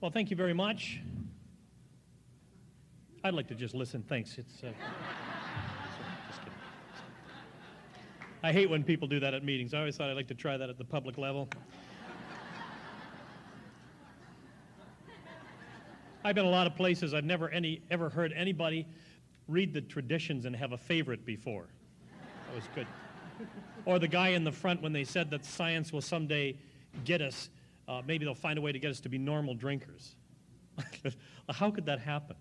Well, thank you very much. I'd like to just listen. Thanks. Just kidding. I hate when people do that at meetings. I always thought I'd like to try that at the public level. I've been a lot of places. I've never ever heard anybody read the traditions and have a favorite before. That was good. Or the guy in the front when they said that science will someday get us, maybe they'll find a way to get us to be normal drinkers. How could that happen?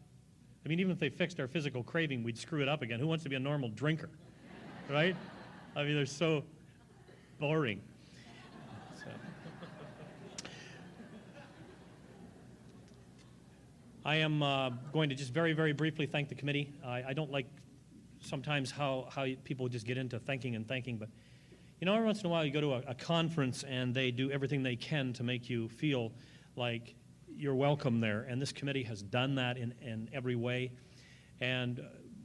I mean, even if they fixed our physical craving, we'd screw it up again. Who wants to be a normal drinker, right? I mean, they're so boring. So. I am going to just very, very briefly thank the committee. I don't like sometimes how people just get into thanking, but you know, every once in a while you go to a conference and they do everything they can to make you feel like you're welcome there, and this committee has done that in every way. And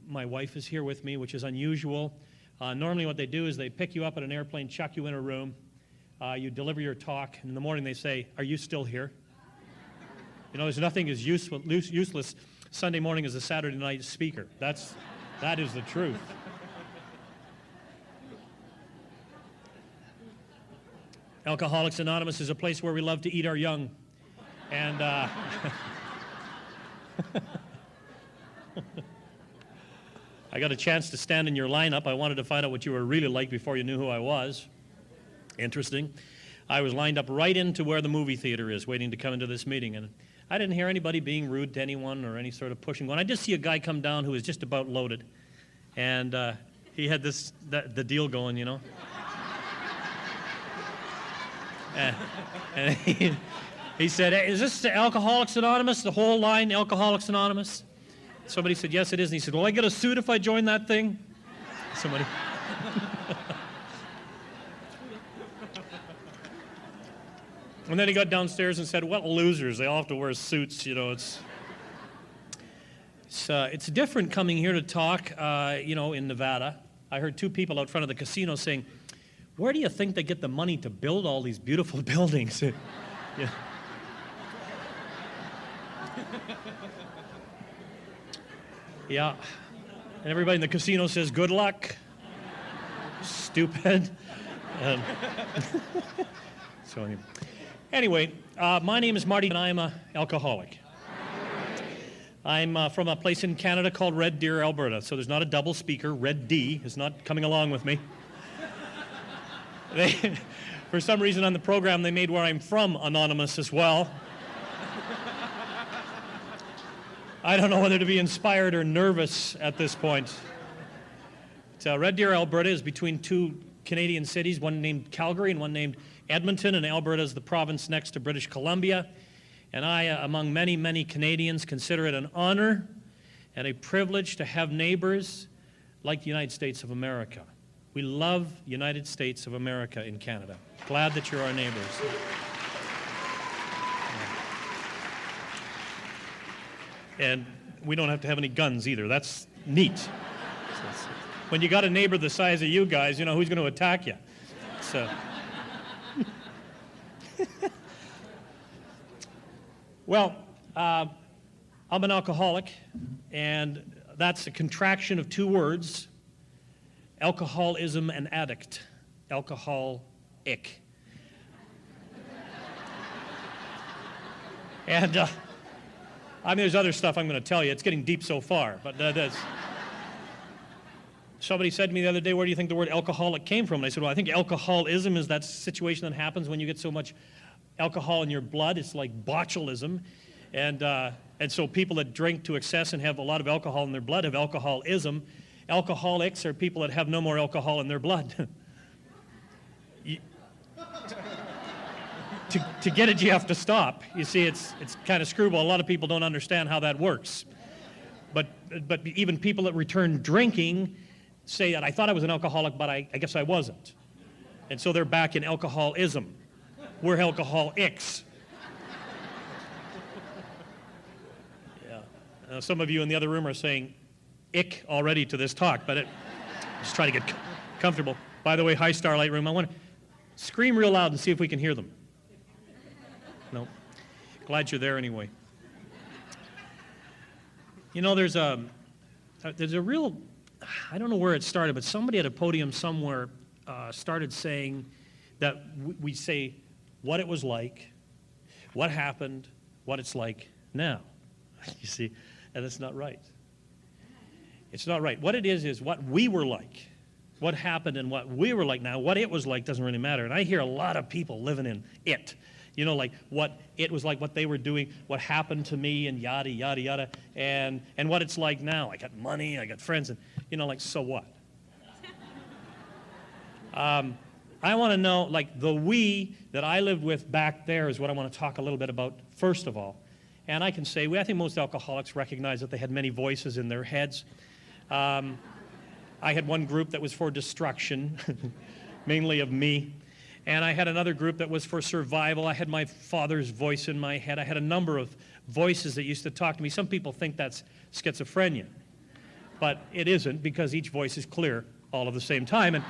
my wife is here with me, which is unusual. Normally what they do is they pick you up at an airplane, chuck you in a room, you deliver your talk, and in the morning they say, "Are you still here?" You know, there's nothing as useless Sunday morning as a Saturday night speaker. That is the truth. Alcoholics Anonymous is a place where we love to eat our young. And I got a chance to stand in your lineup. I wanted to find out what you were really like before you knew who I was. Interesting. I was lined up right into where the movie theater is, waiting to come into this meeting. And I didn't hear anybody being rude to anyone or any sort of pushing one. I did see a guy come down who was just about loaded. And he had the deal going, you know. And he said, "Hey, is this Alcoholics Anonymous, the whole line, Alcoholics Anonymous?" Somebody said, "Yes, it is." And he said, "Will I get a suit if I join that thing?" Somebody. And then he got downstairs and said, "What losers, they all have to wear suits, you know, it's different coming here to talk, you know, in Nevada." I heard two people out front of the casino saying, "Where do you think they get the money to build all these beautiful buildings?" Yeah. Yeah. And everybody in the casino says, "Good luck." Stupid. So anyway, my name is Marty, and I am an alcoholic. I'm from a place in Canada called Red Deer, Alberta. So there's not a double speaker. Red D is not coming along with me. For some reason on the program, they made where I'm from anonymous as well. I don't know whether to be inspired or nervous at this point. Red Deer, Alberta is between two Canadian cities, one named Calgary and one named Edmonton, and Alberta is the province next to British Columbia. And I, among many, many Canadians, consider it an honor and a privilege to have neighbors like the United States of America. We love the United States of America in Canada. Glad that you're our neighbors. And we don't have to have any guns either. That's neat. When you got a neighbor the size of you guys, you know who's going to attack you. So. Well, I'm an alcoholic, and that's a contraction of two words: alcoholism and addict. Alcohol-ic. And I mean, there's other stuff I'm going to tell you. It's getting deep so far, but that's. Somebody said to me the other day, "Where do you think the word alcoholic came from?" And I said, "Well, I think alcoholism is that situation that happens when you get so much alcohol in your blood. It's like botulism, and so people that drink to excess and have a lot of alcohol in their blood have alcoholism. Alcoholics are people that have no more alcohol in their blood." To get it, you have to stop. You see, it's kind of screwball. A lot of people don't understand how that works. But even people that return drinking say that I thought I was an alcoholic, but I guess I wasn't. And so they're back in alcoholism. We're alcoholics. Yeah. Some of you in the other room are saying ick already to this talk, but just try to get comfortable. By the way, hi Starlight Room. I want to scream real loud and see if we can hear them. No. Glad you're there anyway. You know, there's a real, I don't know where it started, but somebody at a podium somewhere started saying that we say what it was like, what happened, what it's like now. You see, and it's not right. It's not right. What it is what we were like. What happened and what we were like now. What it was like doesn't really matter. And I hear a lot of people living in it. You know, like what it was like, what they were doing, what happened to me, and yada, yada, yada, and what it's like now. I got money, I got friends, and, you know, like, so what? I want to know, like, the we that I lived with back there is what I want to talk a little bit about, first of all. And I can say, I think most alcoholics recognize that they had many voices in their heads. I had one group that was for destruction, mainly of me. And I had another group that was for survival. I had my father's voice in my head. I had a number of voices that used to talk to me. Some people think that's schizophrenia. But it isn't, because each voice is clear all at the same time. And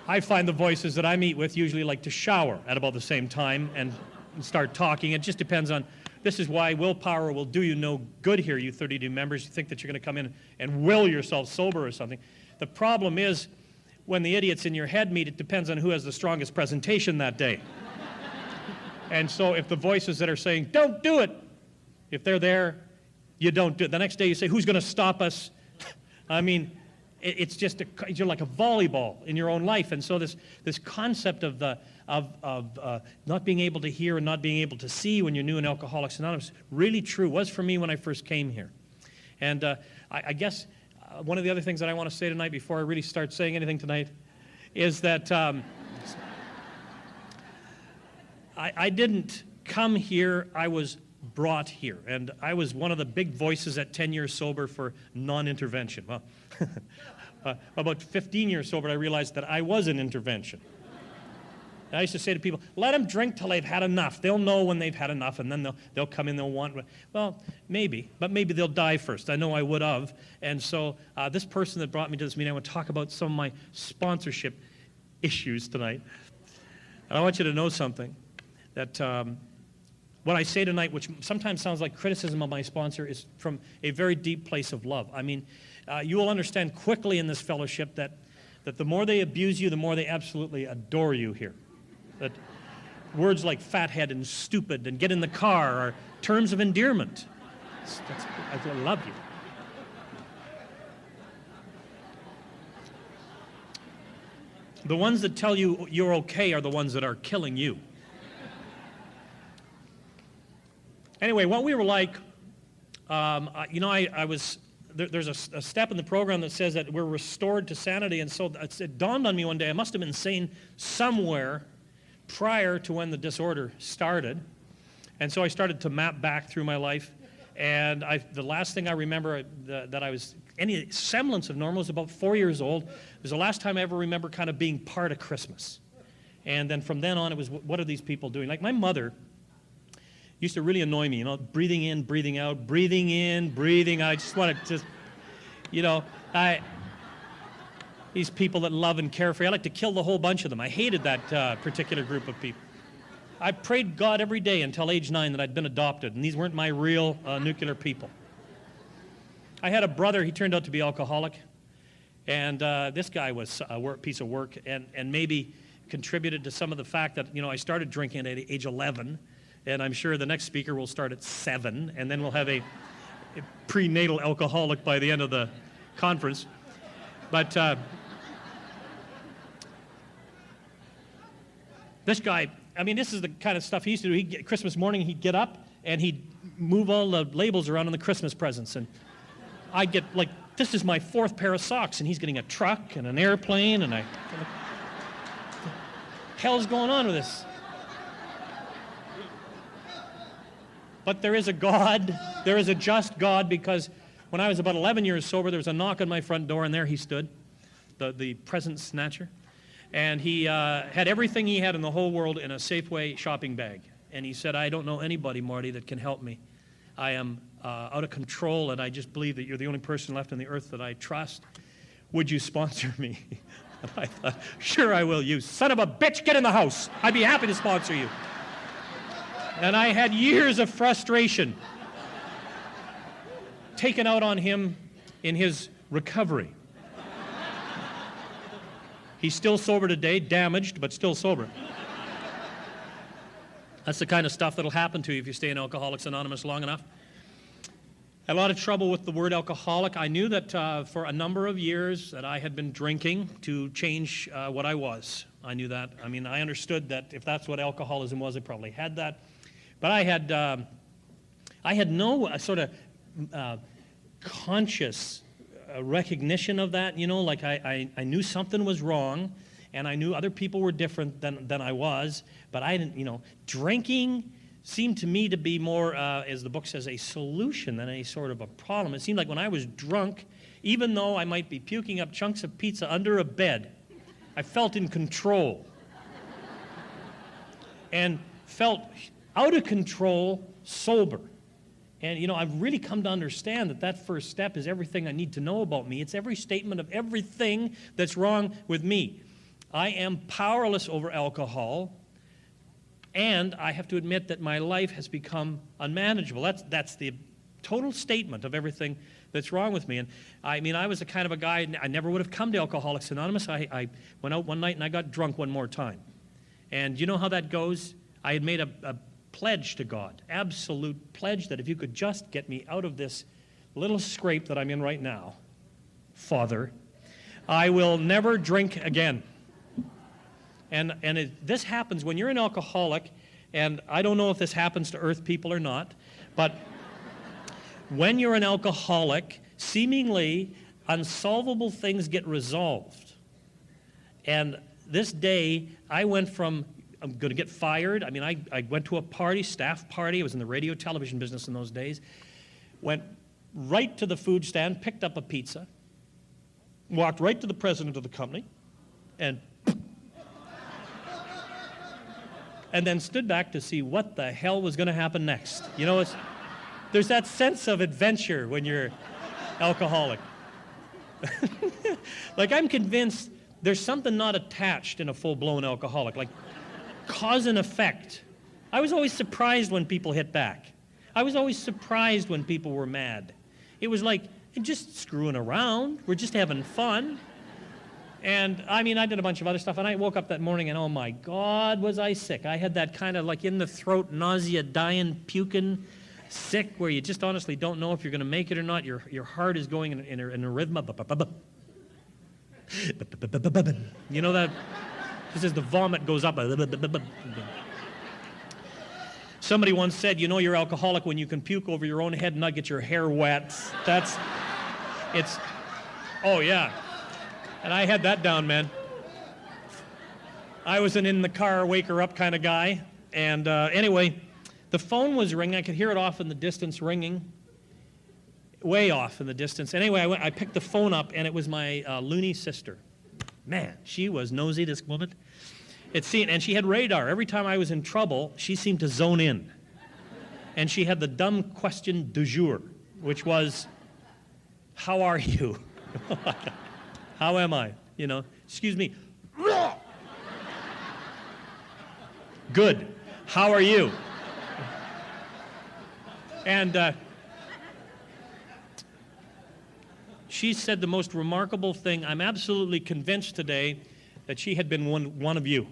I find the voices that I meet with usually like to shower at about the same time and start talking. It just depends on, this is why willpower will do you no good here, you 32 members. You think that you're going to come in and will yourself sober or something. The problem is, when the idiots in your head meet, it depends on who has the strongest presentation that day. And so if the voices that are saying, don't do it, if they're there, you don't do it. The next day you say, who's going to stop us? I mean, it's just, you're like a volleyball in your own life. And so this concept of not being able to hear and not being able to see when you're new in Alcoholics Anonymous, really true, was for me when I first came here. And I guess one of the other things that I want to say tonight before I really start saying anything tonight is that I didn't come here, I was brought here. And I was one of the big voices at 10 years sober for non-intervention. Well, about 15 years sober, I realized that I was an intervention. I used to say to people, let them drink till they've had enough. They'll know when they've had enough, and then they'll come in, they'll want. Well, maybe, but maybe they'll die first. I know I would have. And so this person that brought me to this meeting, I want to talk about some of my sponsorship issues tonight. And I want you to know something, that what I say tonight, which sometimes sounds like criticism of my sponsor, is from a very deep place of love. I mean, you will understand quickly in this fellowship that the more they abuse you, the more they absolutely adore you here. That words like fathead and stupid and get in the car are terms of endearment. I love you. The ones that tell you you're okay are the ones that are killing you. Anyway, what we were like, you know, I was, there's a step in the program that says that we're restored to sanity, and so it dawned on me one day I must have been sane somewhere prior to when the disorder started. And so I started to map back through my life, and the last thing I remember that I was any semblance of normal was about 4 years old. It was the last time I ever remember kind of being part of Christmas. And then from then on, it was, what are these people doing? Like my mother used to really annoy me, you know, breathing in, breathing out, breathing in, breathing out. I just wanted to, you know, these people that love and care for you, I like to kill the whole bunch of them. I hated that particular group of people. I prayed God every day until age 9 that I'd been adopted, and these weren't my real nuclear people. I had a brother, he turned out to be alcoholic, and this guy was a piece of work, and maybe contributed to some of the fact that, you know, I started drinking at age 11, and I'm sure the next speaker will start at 7, and then we'll have a prenatal alcoholic by the end of the conference. But this guy, I mean, this is the kind of stuff he used to do. Christmas morning, he'd get up, and he'd move all the labels around on the Christmas presents. And I'd get, like, this is my 4th pair of socks, and he's getting a truck and an airplane, and what the hell's going on with this? But there is a God, there is a just God, because when I was about 11 years sober, there was a knock on my front door, and there he stood, the present snatcher. And he had everything he had in the whole world in a Safeway shopping bag. And he said, I don't know anybody, Marty, that can help me. I am out of control, and I just believe that you're the only person left on the earth that I trust. Would you sponsor me? And I thought, sure I will, you son of a bitch, get in the house. I'd be happy to sponsor you. And I had years of frustration taken out on him in his recovery. He's still sober today, damaged, but still sober. That's the kind of stuff that'll happen to you if you stay in Alcoholics Anonymous long enough. I had a lot of trouble with the word alcoholic. I knew that for a number of years that I had been drinking to change what I was. I knew that. I mean, I understood that if that's what alcoholism was, I probably had that. But I had no sort of conscious recognition of that. You know, like I knew something was wrong, and I knew other people were different than I was, but I didn't, you know, drinking seemed to me to be more, as the book says, a solution than any sort of a problem. It seemed like when I was drunk, even though I might be puking up chunks of pizza under a bed, I felt in control and felt out of control sober. And, you know, I've really come to understand that that first step is everything I need to know about me. It's every statement of everything that's wrong with me. I am powerless over alcohol, and I have to admit that my life has become unmanageable. That's the total statement of everything that's wrong with me. And I mean, I was the kind of a guy, I never would have come to Alcoholics Anonymous. I went out one night and I got drunk one more time. And you know how that goes? I had made a pledge to God, absolute pledge, that if you could just get me out of this little scrape that I'm in right now, Father, I will never drink again. And this happens when you're an alcoholic, and I don't know if this happens to earth people or not, but when you're an alcoholic, seemingly unsolvable things get resolved. And this day, I went from, I'm going to get fired. I mean, I went to a party, staff party. I was in the radio television business in those days. Went right to the food stand, picked up a pizza, walked right to the president of the company, and then stood back to see what the hell was going to happen next. You know, there's that sense of adventure when you're alcoholic. Like, I'm convinced there's something not attached in a full-blown alcoholic, like cause and effect. I was always surprised when people hit back. I was always surprised when people were mad. It was like, just screwing around. We're just having fun. And, I mean, I did a bunch of other stuff, and I woke up that morning, and oh, my God, was I sick. I had that kind of, like, in-the-throat nausea, dying, puking, sick, where you just honestly don't know if you're going to make it or not. Your heart is going in a rhythm. You know that? Just as the vomit goes up. Somebody once said, you know you're alcoholic when you can puke over your own head and not get your hair wet. Oh, yeah. And I had that down, man. I was an in-the-car, wake-her-up kind of guy. And anyway, the phone was ringing. I could hear it off in the distance ringing, way off in the distance. Anyway, I picked the phone up, and it was my loony sister. Man, she was nosy, this woman. And she had radar. Every time I was in trouble, she seemed to zone in. And she had the dumb question du jour, which was, how are you? How am I? You know, excuse me. Good. How are you? And she said the most remarkable thing. I'm absolutely convinced today that she had been one of you,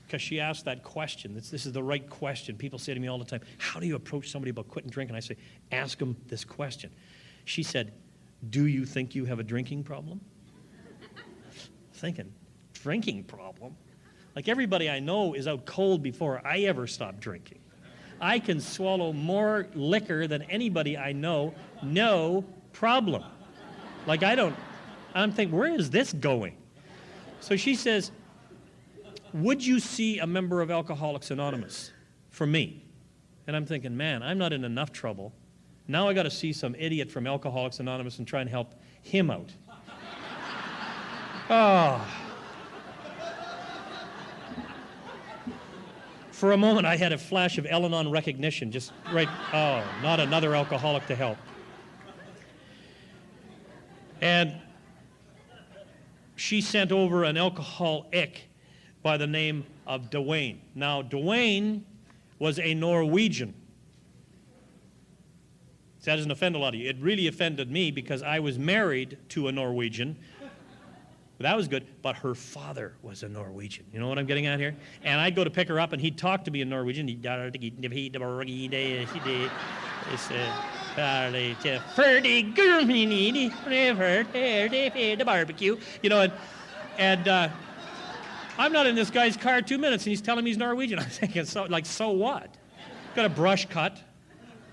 because she asked that question. This is the right question. People say to me all the time, how do you approach somebody about quitting drinking? I say, ask them this question. She said, do you think you have a drinking problem? Thinking, drinking problem? Like, everybody I know is out cold before I ever stop drinking. I can swallow more liquor than anybody I know, no problem. Like, I'm thinking, where is this going? So she says, would you see a member of Alcoholics Anonymous for me? And I'm thinking, man, I'm not in enough trouble. Now I got to see some idiot from Alcoholics Anonymous and try and help him out. Oh. For a moment, I had a flash of Al-Anon recognition, just right, oh, not another alcoholic to help. And she sent over an alcoholic by the name of Dwayne. Now, Dwayne, was a Norwegian. See, that doesn't offend a lot of you. It really offended me because I was married to a Norwegian. But that was good. But her father was a Norwegian. You know what I'm getting at here? And I'd go to pick her up, and he'd talk to me in Norwegian. Barbecue. You know, and I'm not in this guy's car 2 minutes, and he's telling me he's Norwegian. I'm thinking, so what? Got a brush cut.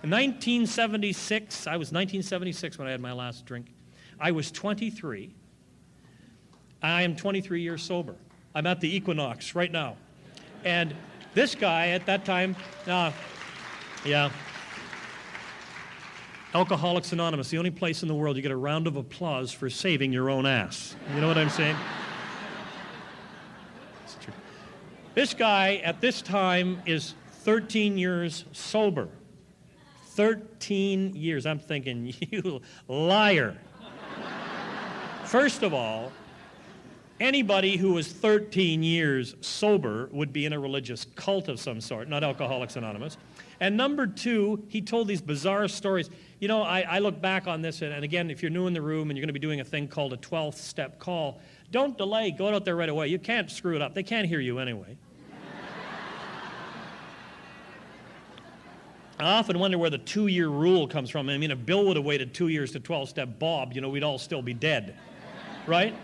In 1976, I was 1976 when I had my last drink. I was 23. I am 23 years sober. I'm at the Equinox right now. And this guy at that time, Alcoholics Anonymous, the only place in the world you get a round of applause for saving your own ass. You know what I'm saying? It's true. This guy at this time is 13 years sober. 13 years. I'm thinking, you liar. First of all, anybody who was 13 years sober would be in a religious cult of some sort, not Alcoholics Anonymous. And number two, he told these bizarre stories. You know, I look back on this, and again, if you're new in the room and you're going to be doing a thing called a 12th step call, don't delay. Go out there right away. You can't screw it up. They can't hear you anyway. I often wonder where the 2-year rule comes from. I mean, if Bill would have waited 2 years to 12-step Bob, you know, we'd all still be dead, right?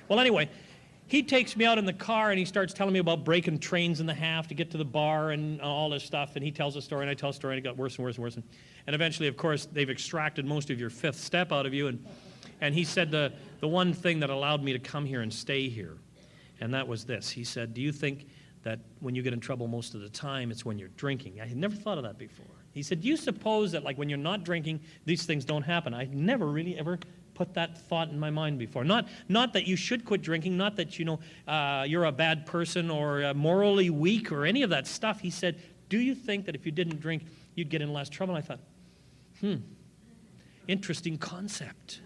Well, anyway, he takes me out in the car, and he starts telling me about breaking trains in the half to get to the bar and all this stuff, and he tells a story, and I tell a story, and it got worse and worse and worse. And eventually, of course, they've extracted most of your 5th step out of you, and he said the one thing that allowed me to come here and stay here, and that was this. He said, do you think that when you get in trouble most of the time, it's when you're drinking? I had never thought of that before. He said, do you suppose that like when you're not drinking, these things don't happen? I never really ever put that thought in my mind before. Not that you should quit drinking, not that, you know, you're a bad person or morally weak or any of that stuff. He said, do you think that if you didn't drink, you'd get in less trouble? And I thought, interesting concept.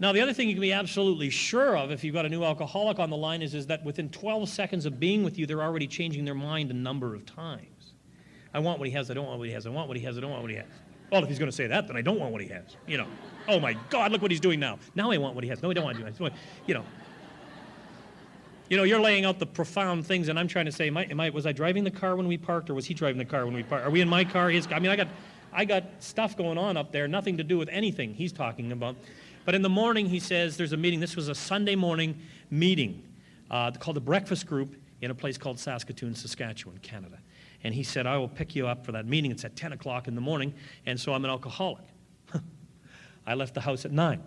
Now, the other thing you can be absolutely sure of if you've got a new alcoholic on the line is that within 12 seconds of being with you, they're already changing their mind a number of times. I want what he has, I don't want what he has, I want what he has, I don't want what he has. Well, if he's going to say that, then I don't want what he has. You know, oh my God, look what he's doing now. Now I want what he has. No, I don't want what he has. You know, you're laying out the profound things, and I'm trying to say, was I driving the car when we parked, or was he driving the car when we parked? Are we in my car, his car? I mean, I got stuff going on up there, nothing to do with anything he's talking about. But in the morning, he says, there's a meeting. This was a Sunday morning meeting called the Breakfast Group in a place called Saskatoon, Saskatchewan, Canada. And he said, I will pick you up for that meeting. It's at 10 o'clock in the morning, and so I'm an alcoholic. I left the house at 9.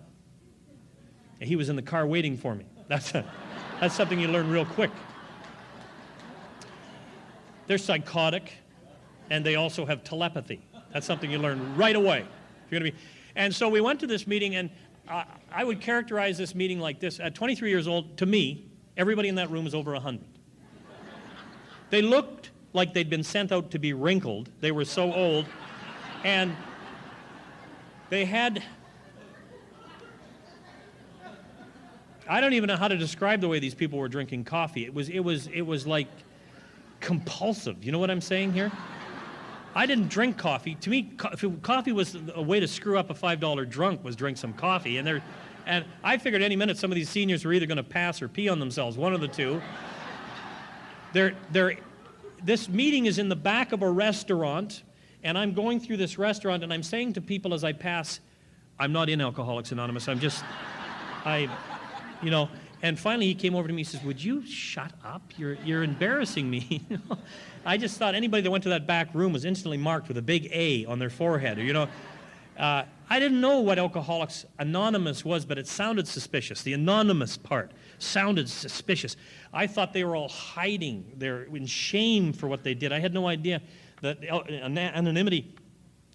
And he was in the car waiting for me. That's something you learn real quick. They're psychotic, and they also have telepathy. That's something you learn right away. If you're going to be. And so we went to this meeting, and I would characterize this meeting like this. At 23 years old, to me, everybody in that room was over 100. They looked like they'd been sent out to be wrinkled. They were so old. And they had, I don't even know how to describe the way these people were drinking coffee. It was like compulsive. You know what I'm saying here? I didn't drink coffee. To me, coffee was a way to screw up a $5 drunk, was drink some coffee. And I figured any minute some of these seniors were either going to pass or pee on themselves, one of the two. This meeting is in the back of a restaurant, and I'm going through this restaurant, and I'm saying to people as I pass, I'm not in Alcoholics Anonymous. And finally he came over to me and says, would you shut up? You're embarrassing me. I just thought anybody that went to that back room was instantly marked with a big A on their forehead. I didn't know what Alcoholics Anonymous was, but it sounded suspicious. The anonymous part sounded suspicious. I thought they were all hiding. They're in shame for what they did. I had no idea that anonymity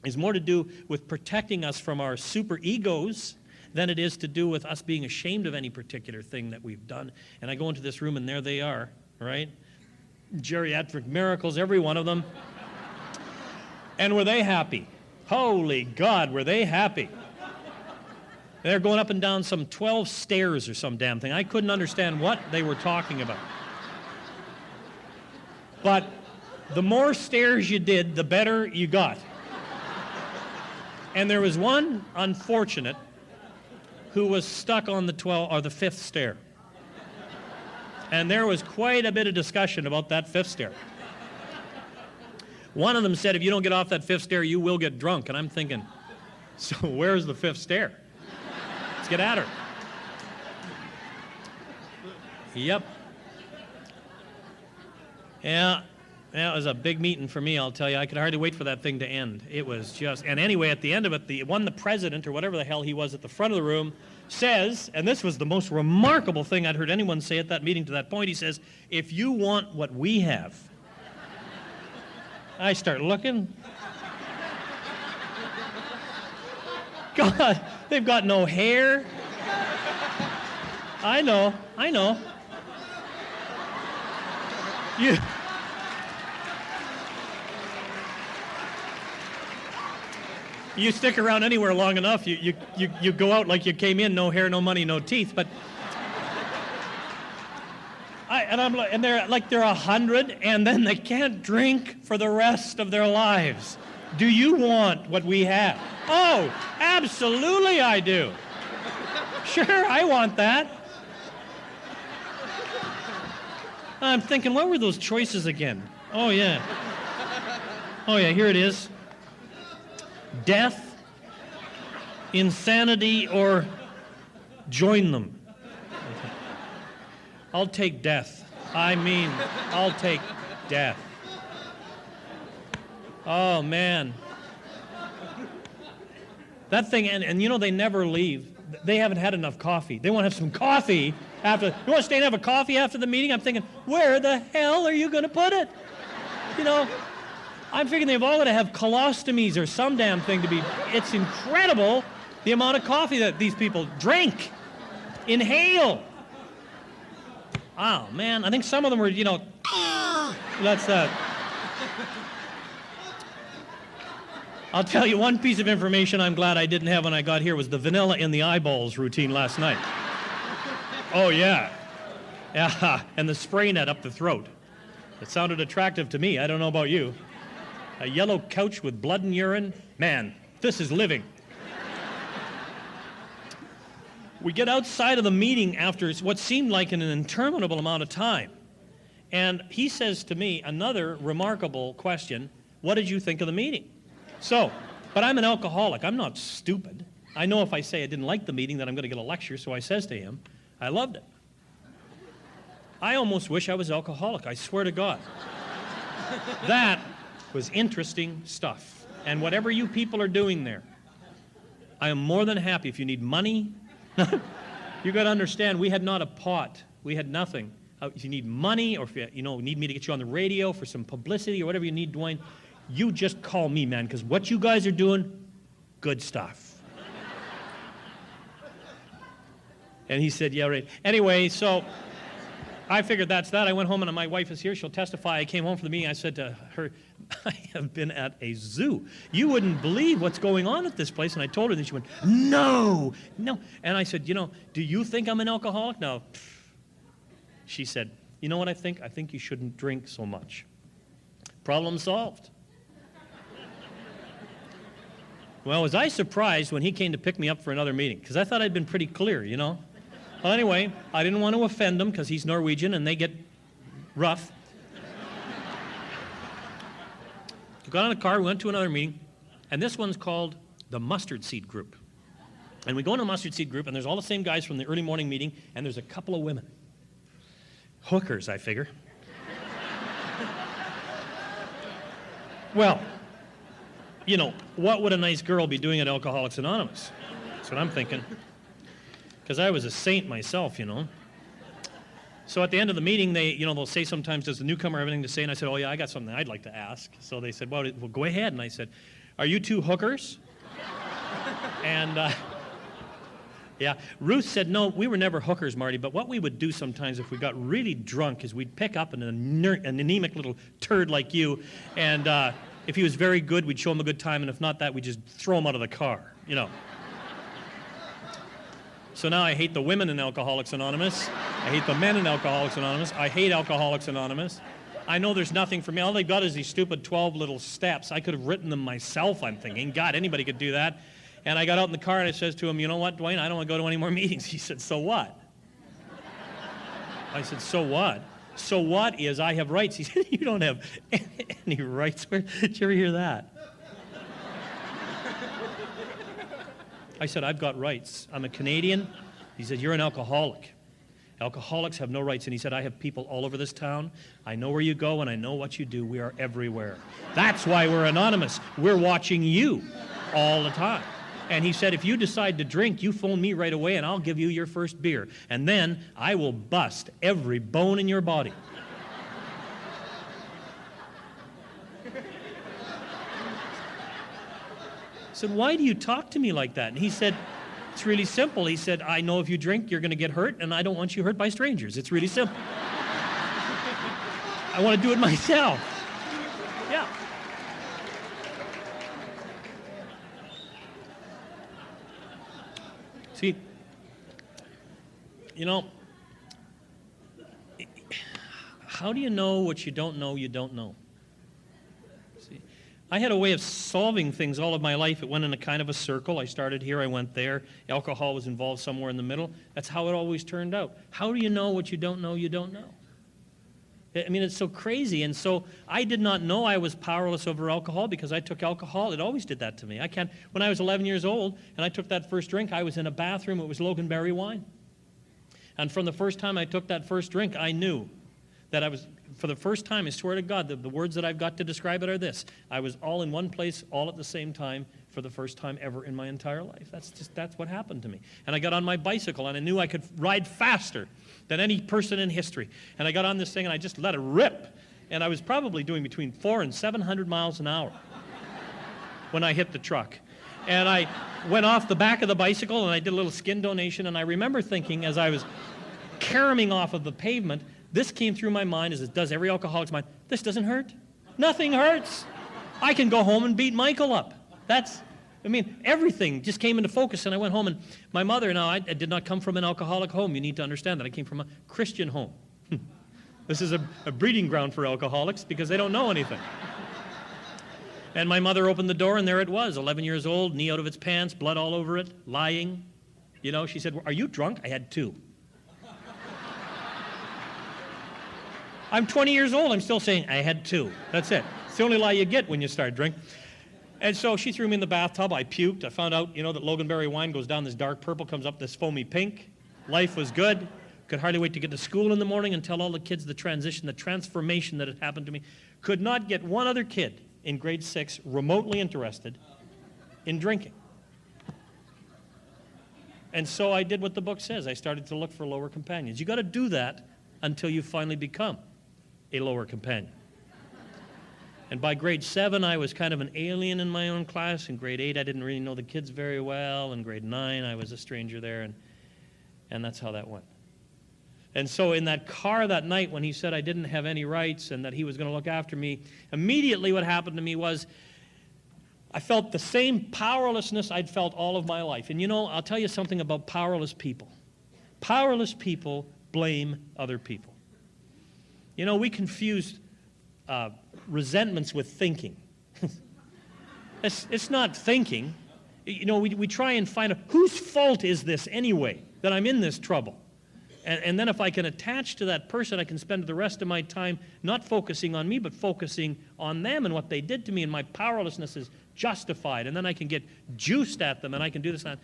is more to do with protecting us from our super egos than it is to do with us being ashamed of any particular thing that we've done. And I go into this room, and there they are, right? Geriatric miracles, every one of them. And were they happy? Holy God, were they happy? They're going up and down some 12 stairs or some damn thing. I couldn't understand what they were talking about. But the more stairs you did, the better you got. And there was one unfortunate who was stuck on the 12th or the 5th stair. And there was quite a bit of discussion about that 5th stair. One of them said, if you don't get off that 5th stair, you will get drunk. And I'm thinking, so where's the 5th stair? Let's get at her. Yep. Yeah, it was a big meeting for me, I'll tell you. I could hardly wait for that thing to end. It was just, and anyway, at the end of it, the president, or whatever the hell he was at the front of the room, says, and this was the most remarkable thing I'd heard anyone say at that meeting to that point, he says, if you want what we have. I start looking. God, they've got no hair. I know. You stick around anywhere long enough, you go out like you came in, no hair, no money, no teeth. But and they're like they're 100, and then they can't drink for the rest of their lives. Do you want what we have? Oh, absolutely I do. Sure, I want that. I'm thinking, what were those choices again? Oh, yeah, here it is. Death, insanity, or join them. I'll take death. I'll take death. Oh, man. That thing, and you know, they never leave. They haven't had enough coffee. They want to have some coffee after. You want to stay and have a coffee after the meeting? I'm thinking, where the hell are you going to put it? You know, I'm figuring they've all got to have colostomies or some damn thing to be. It's incredible the amount of coffee that these people drink, inhale. Oh, man, I think some of them were, you know, that's that. I'll tell you one piece of information I'm glad I didn't have when I got here was the vanilla in the eyeballs routine last night. Oh, yeah. Yeah, and the spray net up the throat. It sounded attractive to me. I don't know about you. A yellow couch with blood and urine. Man, this is living. We get outside of the meeting after what seemed like an interminable amount of time. And he says to me, another remarkable question, what did you think of the meeting? So, but I'm an alcoholic. I'm not stupid. I know if I say I didn't like the meeting that I'm going to get a lecture, so I says to him, I loved it. I almost wish I was alcoholic, I swear to God. That was interesting stuff. And whatever you people are doing there, I am more than happy. If you need money, you got to understand, we had not a pot. We had nothing. If you need money, or if you need me to get you on the radio for some publicity or whatever you need, Dwayne, you just call me, man, because what you guys are doing, good stuff. And he said, yeah, right. Anyway, so I figured that's that. I went home, and my wife is here. She'll testify. I came home from the meeting. I said to her, I have been at a zoo. You wouldn't believe what's going on at this place. And I told her, and she went, no. And I said, do you think I'm an alcoholic? No. She said, you know what I think? I think you shouldn't drink so much. Problem solved. Well, was I surprised when he came to pick me up for another meeting? Because I thought I'd been pretty clear, Well, anyway, I didn't want to offend him because he's Norwegian and they get rough. We got on a car, we went to another meeting, and this one's called the Mustard Seed Group. And we go into the Mustard Seed Group, and there's all the same guys from the early morning meeting, and there's a couple of women. Hookers, I figure. Well, what would a nice girl be doing at Alcoholics Anonymous? That's what I'm thinking. Because I was a saint myself, So at the end of the meeting, they'll say sometimes, does the newcomer have anything to say? And I said, oh, yeah, I got something I'd like to ask. So they said, well, go ahead. And I said, are you two hookers? And, yeah, Ruth said, no, we were never hookers, Marty, but what we would do sometimes if we got really drunk is we'd pick up an anemic little turd like you, and if he was very good, we'd show him a good time, and if not that, we'd just throw him out of the car, So now I hate the women in Alcoholics Anonymous. I hate the men in Alcoholics Anonymous. I hate Alcoholics Anonymous. I know there's nothing for me. All they've got is these stupid 12 little steps. I could have written them myself, I'm thinking. God, anybody could do that. And I got out in the car and I says to him, you know what, Dwayne, I don't want to go to any more meetings. He said, so what? I said, so what? So what is I have rights? He said, you don't have any rights. Where, did you ever hear that? I said, I've got rights. I'm a Canadian. He said, you're an alcoholic. Alcoholics have no rights. And he said, I have people all over this town. I know where you go and I know what you do. We are everywhere. That's why we're anonymous. We're watching you all the time. And he said, if you decide to drink, you phone me right away and I'll give you your first beer. And then I will bust every bone in your body. I said, why do you talk to me like that? And he said, it's really simple. He said, I know if you drink, you're going to get hurt, and I don't want you hurt by strangers. It's really simple. I want to do it myself. Yeah. See, you know, how do you know what you don't know know? See, I had a way of solving things all of my life. It went in a kind of a circle. I started here, I went there. Alcohol was involved somewhere in the middle. That's how it always turned out. How do you know what you don't know? I mean, it's so crazy. And so I did not know I was powerless over alcohol because I took alcohol. It always did that to me. When I was 11 years old and I took that first drink, I was in a bathroom. It was Loganberry wine. And from the first time I took that first drink, I knew that I was, for the first time, I swear to God, the words that I've got to describe it are this. I was all in one place, all at the same time, for the first time ever in my entire life. That's what happened to me. And I got on my bicycle, and I knew I could ride faster than any person in history. And I got on this thing, and I just let it rip. And I was probably doing between 400 and 700 miles an hour when I hit the truck. And I went off the back of the bicycle, and I did a little skin donation, and I remember thinking as I was caroming off of the pavement, this came through my mind, as it does every alcoholic's mind, this doesn't hurt. Nothing hurts. I can go home and beat Michael up. Everything just came into focus, and I went home, and my mother, now I did not come from an alcoholic home. You need to understand that. I came from a Christian home. This is a breeding ground for alcoholics because they don't know anything. And my mother opened the door, and there it was, 11 years old, knee out of its pants, blood all over it, lying. You know, she said, are you drunk? I had 2. I'm 20 years old. I'm still saying, I had 2. That's it. It's the only lie you get when you start drinking. And so she threw me in the bathtub. I puked. I found out, that Loganberry wine goes down this dark purple, comes up this foamy pink. Life was good. Could hardly wait to get to school in the morning and tell all the kids the transformation that had happened to me. Could not get one other kid in grade 6 remotely interested in drinking. And so I did what the book says. I started to look for lower companions. You got to do that until you finally become a lower companion. And by grade 7, I was kind of an alien in my own class. In grade 8, I didn't really know the kids very well. In grade 9, I was a stranger there, and that's how that went. And so in that car that night when he said I didn't have any rights and that he was going to look after me, immediately what happened to me was I felt the same powerlessness I'd felt all of my life. And I'll tell you something about powerless people. Powerless people blame other people. We confuse resentments with thinking. It's not thinking. We try and find out whose fault is this anyway that I'm in this trouble. And then if I can attach to that person, I can spend the rest of my time not focusing on me, but focusing on them and what they did to me, and my powerlessness is justified. And then I can get juiced at them, and I can do this and that.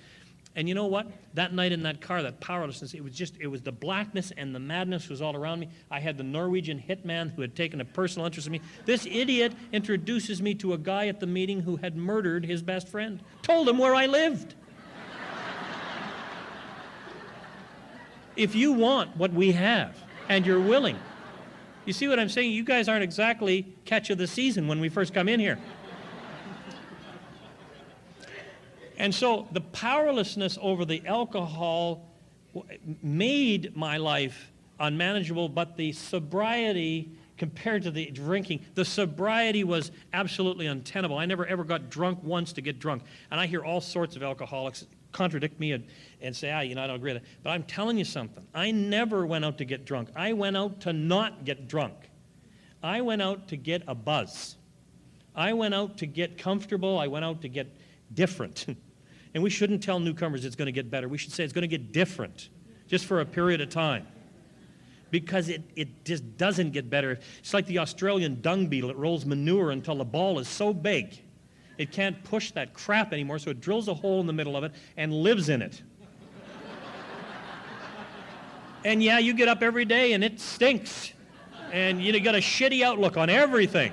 And you know what? That night in that car, that powerlessness, it was the blackness and the madness was all around me. I had the Norwegian hitman who had taken a personal interest in me. This idiot introduces me to a guy at the meeting who had murdered his best friend, told him where I lived. If you want what we have and you're willing, you see what I'm saying? You guys aren't exactly catch of the season when we first come in here. And so the powerlessness over the alcohol made my life unmanageable, but the sobriety compared to the drinking, the sobriety was absolutely untenable. I never ever got drunk once to get drunk. And I hear all sorts of alcoholics contradict me and say, I don't agree with that. But I'm telling you something. I never went out to get drunk. I went out to not get drunk. I went out to get a buzz. I went out to get comfortable. I went out to get different. And we shouldn't tell newcomers it's going to get better. We should say it's going to get different, just for a period of time. Because it just doesn't get better. It's like the Australian dung beetle. It rolls manure until the ball is so big, it can't push that crap anymore, so it drills a hole in the middle of it and lives in it. And yeah, you get up every day and it stinks. And you got a shitty outlook on everything.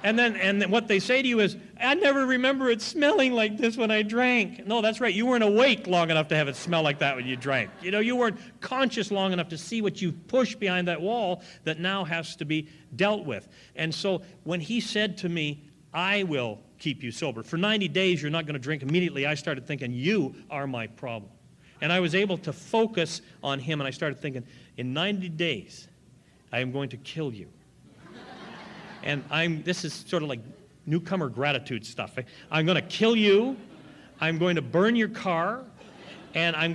And then what they say to you is, I never remember it smelling like this when I drank. No, that's right. You weren't awake long enough to have it smell like that when you drank. You weren't conscious long enough to see what you pushed behind that wall that now has to be dealt with. And so when he said to me, I will keep you sober. For 90 days, you're not going to drink. Immediately, I started thinking, you are my problem. And I was able to focus on him, and I started thinking, in 90 days, I am going to kill you. And this is sort of like newcomer gratitude stuff. I'm going to kill you. I'm going to burn your car. And I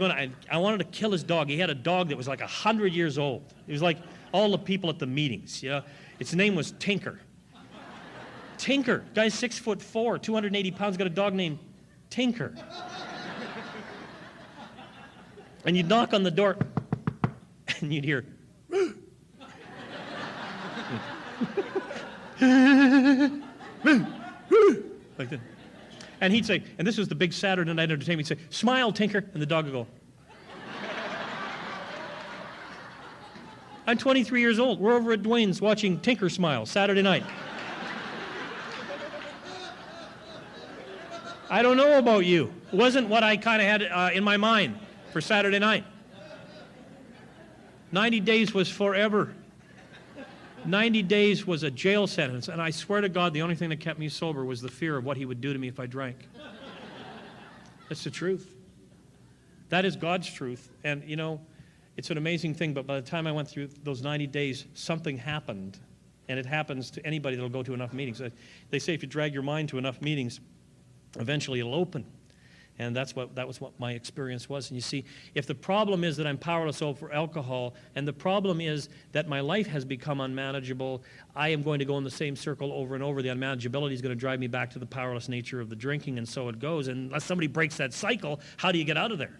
wanted to kill his dog. He had a dog that was like 100 years old. He was like all the people at the meetings. Its name was Tinker. Tinker. Guy's 6'4", 280 pounds, got a dog named Tinker. And you'd knock on the door, and you'd hear, like that. And he'd say, and this was the big Saturday night entertainment, he'd say, smile, Tinker, and the dog would go. I'm 23 years old. We're over at Dwayne's watching Tinker smile Saturday night. I don't know about you. It wasn't what I kind of had in my mind for Saturday night. 90 days was forever. 90 days was a jail sentence, and I swear to God, the only thing that kept me sober was the fear of what he would do to me if I drank. That's the truth. That is God's truth, and it's an amazing thing, but by the time I went through those 90 days, something happened, and it happens to anybody that will go to enough meetings. They say if you drag your mind to enough meetings, eventually it'll open. And that was what my experience was. And you see, if the problem is that I'm powerless over alcohol, and the problem is that my life has become unmanageable, I am going to go in the same circle over and over. The unmanageability is going to drive me back to the powerless nature of the drinking, and so it goes. And unless somebody breaks that cycle, how do you get out of there?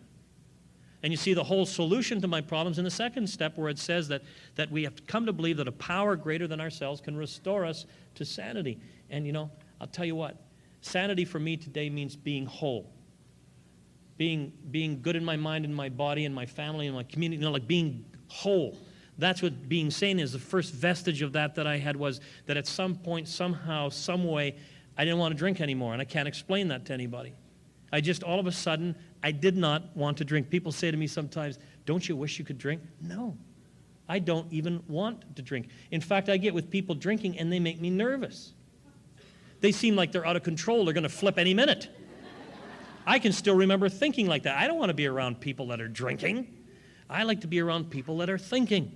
And you see the whole solution to my problems in the second step, where it says that we have to come to believe that a power greater than ourselves can restore us to sanity. And I'll tell you what, sanity for me today means being whole. Being good in my mind and my body and my family and my community, like being whole. That's what being sane is. The first vestige of that I had was that at some point, somehow, some way, I didn't want to drink anymore, and I can't explain that to anybody. I just, all of a sudden, I did not want to drink. People say to me sometimes, don't you wish you could drink? No, I don't even want to drink. In fact, I get with people drinking, and they make me nervous. They seem like they're out of control. They're going to flip any minute. I can still remember thinking like that. I don't want to be around people that are drinking. I like to be around people that are thinking.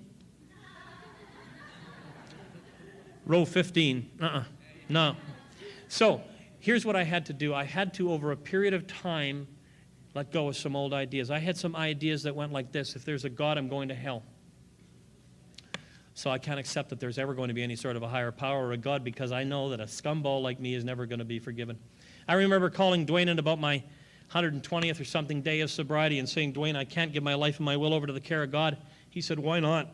Row 15. No. So here's what I had to do. I had to, over a period of time, let go of some old ideas. I had some ideas that went like this. If there's a God, I'm going to hell. So I can't accept that there's ever going to be any sort of a higher power or a God, because I know that a scumball like me is never going to be forgiven. I remember calling Dwayne in about my 120th or something day of sobriety and saying, Dwayne, I can't give my life and my will over to the care of God. He said, why not?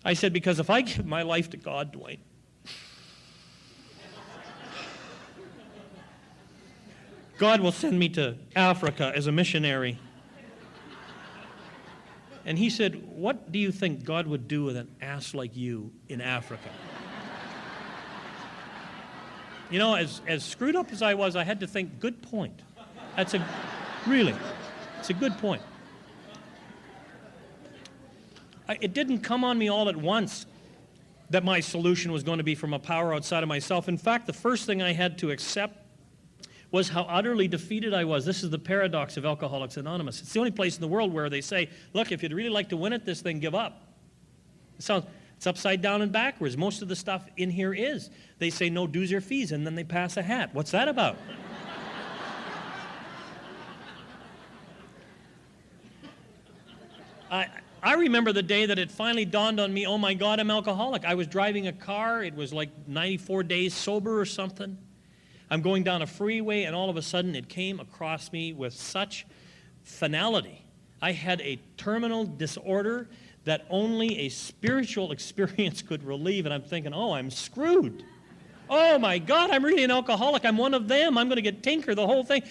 I said, because if I give my life to God, Dwayne, God will send me to Africa as a missionary. And he said, what do you think God would do with an ass like you in Africa? As screwed up as I was, I had to think, good point. It's a good point. It didn't come on me all at once that my solution was going to be from a power outside of myself. In fact, the first thing I had to accept was how utterly defeated I was. This is the paradox of Alcoholics Anonymous. It's the only place in the world where they say, look, if you'd really like to win at this thing, give up. It's upside down and backwards. Most of the stuff in here is. They say no dues or fees, and then they pass a hat. What's that about? I remember the day that it finally dawned on me, oh my God, I'm alcoholic. I was driving a car. It was like 94 days sober or something. I'm going down a freeway, and all of a sudden it came across me with such finality. I had a terminal disorder that only a spiritual experience could relieve, and I'm thinking, oh, I'm screwed. Oh my God, I'm really an alcoholic. I'm one of them. I'm going to get tinker, the whole thing.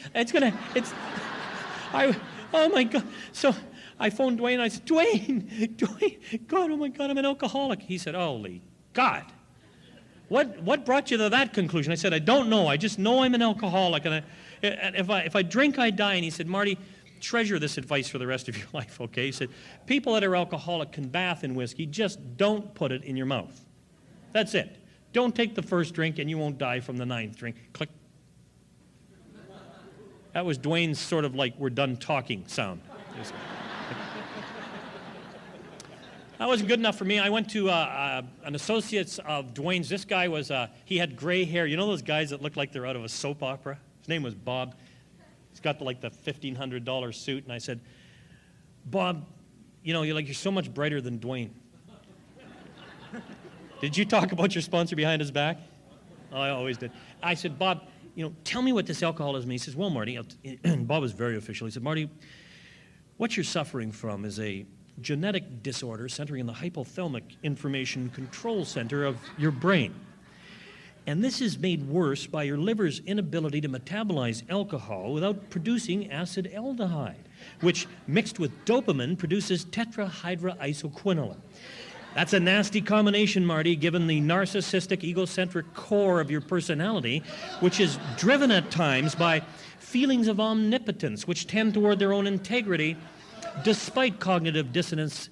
Oh my God. So I phoned Dwayne, and I said, Dwayne, God, oh my God, I'm an alcoholic. He said, holy God. What brought you to that conclusion? I said, I don't know. I just know I'm an alcoholic, and if I drink, I die. And he said, Marty, treasure this advice for the rest of your life, okay? He said, people that are alcoholic can bath in whiskey. Just don't put it in your mouth. That's it. Don't take the first drink, and you won't die from the ninth drink. Click. That was Dwayne's sort of like, we're done talking sound. That wasn't good enough for me. I went to an associate's of Dwayne's. This guy was, he had gray hair. You know those guys that look like they're out of a soap opera? His name was Bob. He's got the $1,500 suit. And I said, Bob, you're so much brighter than Dwayne. Did you talk about your sponsor behind his back? Oh, I always did. I said, Bob, tell me what this alcoholism is. He says, well, Marty, and Bob was very official. He said, Marty, what you're suffering from is a genetic disorder centering in the hypothalamic information control center of your brain. And this is made worse by your liver's inability to metabolize alcohol without producing acetaldehyde, which mixed with dopamine produces tetrahydroisoquinoline. That's a nasty combination, Marty, given the narcissistic, egocentric core of your personality, which is driven at times by feelings of omnipotence, which tend toward their own integrity, despite cognitive dissonance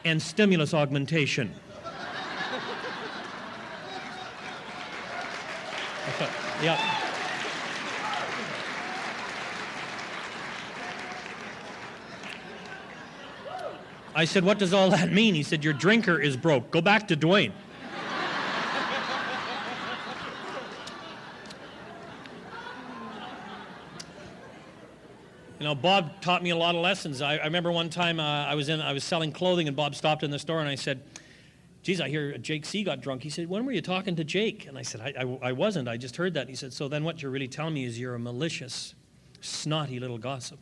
and stimulus augmentation. Yeah. I said, what does all that mean? He said, your drinker is broke. Go back to Dwayne. Bob taught me a lot of lessons. I remember one time I was selling clothing, and Bob stopped in the store, and I said, geez, I hear Jake C. got drunk. He said, when were you talking to Jake? And I said, I wasn't. I just heard that. He said, so then what you're really telling me is you're a malicious, snotty little gossip.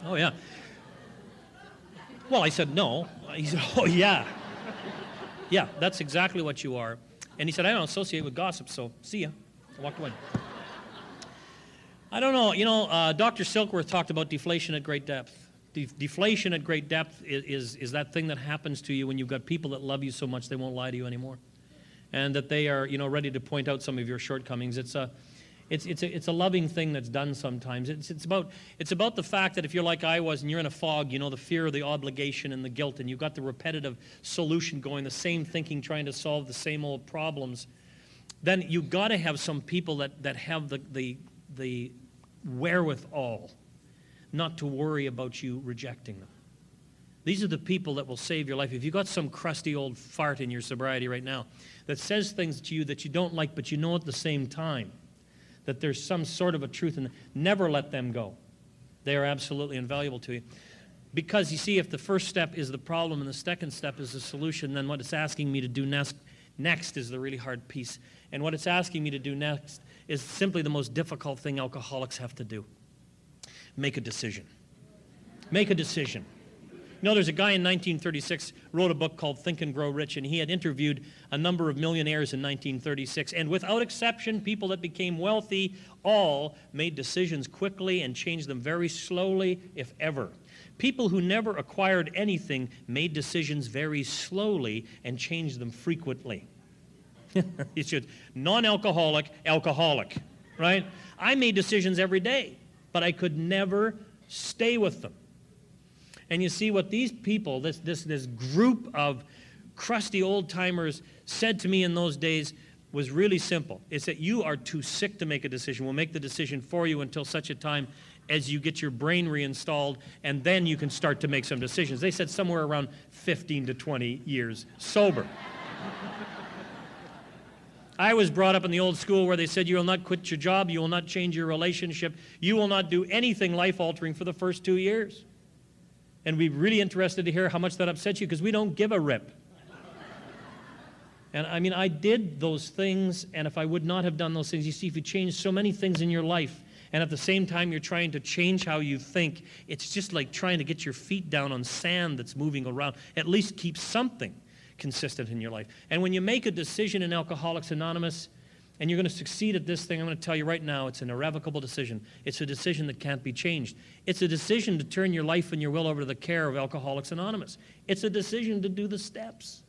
Oh, yeah. Well, I said, no. He said, oh, yeah. Yeah, that's exactly what you are. And he said, I don't associate with gossip, so see ya. I walked away. I don't know. Dr. Silkworth talked about deflation at great depth. Deflation at great depth is that thing that happens to you when you've got people that love you so much they won't lie to you anymore. And that they are, ready to point out some of your shortcomings. It's a loving thing that's done sometimes. It's about the fact that if you're like I was and you're in a fog, the fear of the obligation and the guilt, and you've got the repetitive solution going, the same thinking trying to solve the same old problems, then you've got to have some people that have the wherewithal not to worry about you rejecting them. These are the people that will save your life. If you've got some crusty old fart in your sobriety right now that says things to you that you don't like, but you know at the same time that there's some sort of a truth in them, never let them go. They are absolutely invaluable to you. Because, you see, if the first step is the problem and the second step is the solution, then what it's asking me to do next is the really hard piece. And what it's asking me to do next is simply the most difficult thing alcoholics have to do. Make a decision. Make a decision. There's a guy in 1936 wrote a book called Think and Grow Rich, and he had interviewed a number of millionaires in 1936, and without exception, people that became wealthy all made decisions quickly and changed them very slowly, if ever. People who never acquired anything made decisions very slowly and changed them frequently. It's just non-alcoholic, alcoholic, right? I made decisions every day, but I could never stay with them. And you see what these people, this group of crusty old-timers said to me in those days was really simple. It's that you are too sick to make a decision. We'll make the decision for you until such a time as you get your brain reinstalled, and then you can start to make some decisions. They said somewhere around 15 to 20 years sober. I was brought up in the old school where they said you will not quit your job, you will not change your relationship, you will not do anything life-altering for the first 2 years. And we'd be really interested to hear how much that upsets you, because we don't give a rip. And I mean, I did those things, and if I would not have done those things, you see, if you change so many things in your life, and at the same time you're trying to change how you think, it's just like trying to get your feet down on sand that's moving around. At least keep something consistent in your life. And when you make a decision in Alcoholics Anonymous, and you're going to succeed at this thing, I'm going to tell you right now, it's an irrevocable decision. It's a decision that can't be changed. It's a decision to turn your life and your will over to the care of Alcoholics Anonymous. It's a decision to do the steps.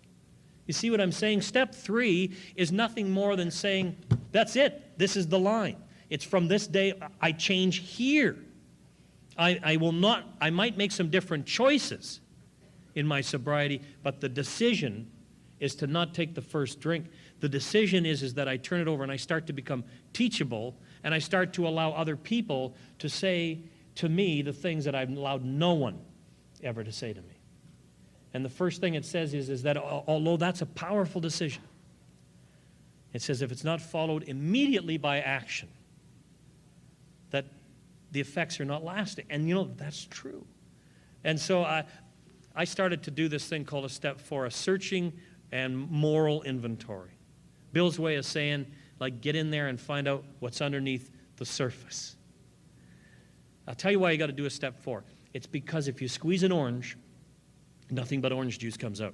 You see what I'm saying? Step 3 is nothing more than saying, that's it. This is the line. It's from this day, I change here. I might make some different choices in my sobriety, but the decision is to not take the first drink. The decision is that I turn it over and I start to become teachable, and I start to allow other people to say to me the things that I've allowed no one ever to say to me. And the first thing it says is that although that's a powerful decision, it says if it's not followed immediately by action, that the effects are not lasting. And you know, that's true. And so I started to do this thing called a step 4, a searching and moral inventory. Bill's way of saying, like, get in there and find out what's underneath the surface. I'll tell you why you got to do a step 4. It's because if you squeeze an orange, nothing but orange juice comes out.